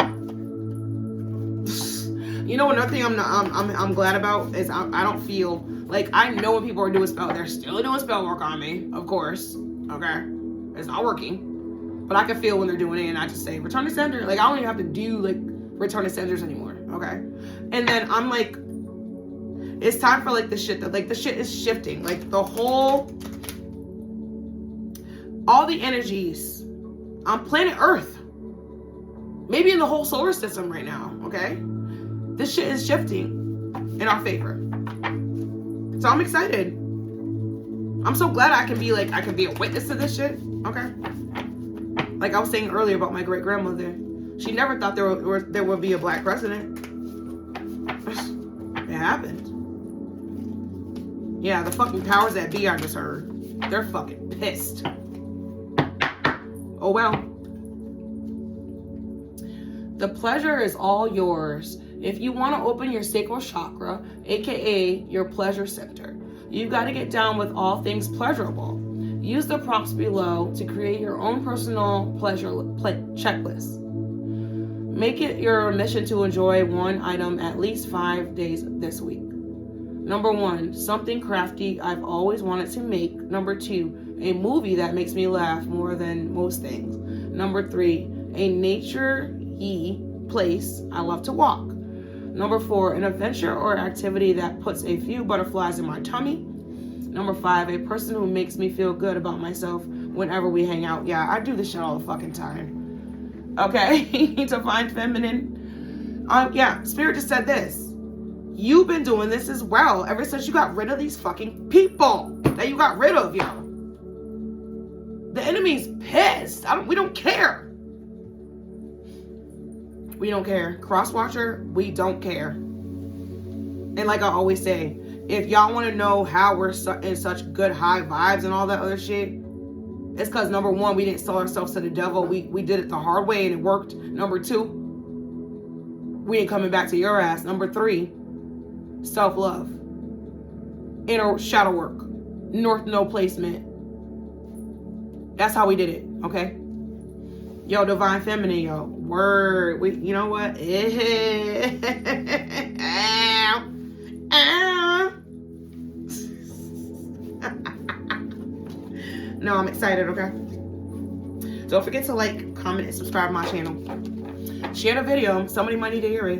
You know, another thing I'm glad about is I don't feel like, I know when people are doing spell, they're still doing spell work on me, of course. Okay, it's not working, but I can feel when they're doing it, and I just say return to sender. Like, I don't even have to do like return to senders anymore. Okay, and then I'm like, it's time for like the shit that, like, the shit is shifting. Like the whole, all the energies on planet Earth, maybe in the whole solar system right now, okay? This shit is shifting in our favor. So I'm excited. I'm so glad I can be a witness to this shit, okay? Like I was saying earlier about my great grandmother. She never thought there would be a black president. It happened. Yeah, the fucking powers that be, I just heard. They're fucking pissed. Oh well. The pleasure is all yours. If you want to open your sacral chakra, aka your pleasure center, you've got to get down with all things pleasurable. Use the prompts below to create your own personal pleasure checklist. Make it your mission to enjoy one item at least 5 days this week. Number 1, something crafty I've always wanted to make. Number 2, a movie that makes me laugh more than most things. Number 3, a nature-y place I love to walk. Number 4, an adventure or activity that puts a few butterflies in my tummy. Number 5, a person who makes me feel good about myself whenever we hang out. Yeah, I do this shit all the fucking time. Okay, Divine Feminine. Yeah, Spirit just said this. You've been doing this as well ever since you got rid of these fucking people that you got rid of, yo. The enemy's pissed. We don't care. We don't care. Crosswatcher, we don't care. And like I always say, if y'all want to know how we're in such good high vibes and all that other shit, it's because number 1, we didn't sell ourselves to the devil. We did it the hard way and it worked. Number 2, we ain't coming back to your ass. Number 3, self-love, inner shadow work, north node placement. That's how we did it, okay? Yo, Divine Feminine, yo, word. You know what? Ow. Ow. No, I'm excited, okay? Don't forget to like, comment, and subscribe to my channel. Share the video. Somebody might need to hear it.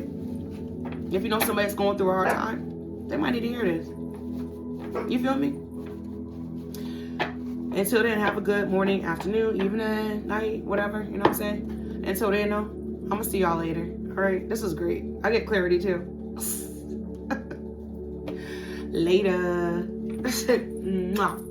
If you know somebody that's going through a hard time, they might need to hear this. You feel me? Until then, have a good morning, afternoon, evening, night, whatever. You know what I'm saying? Until then, I'm going to see y'all later. All right? This was great. I get clarity, too. Later. Mwah.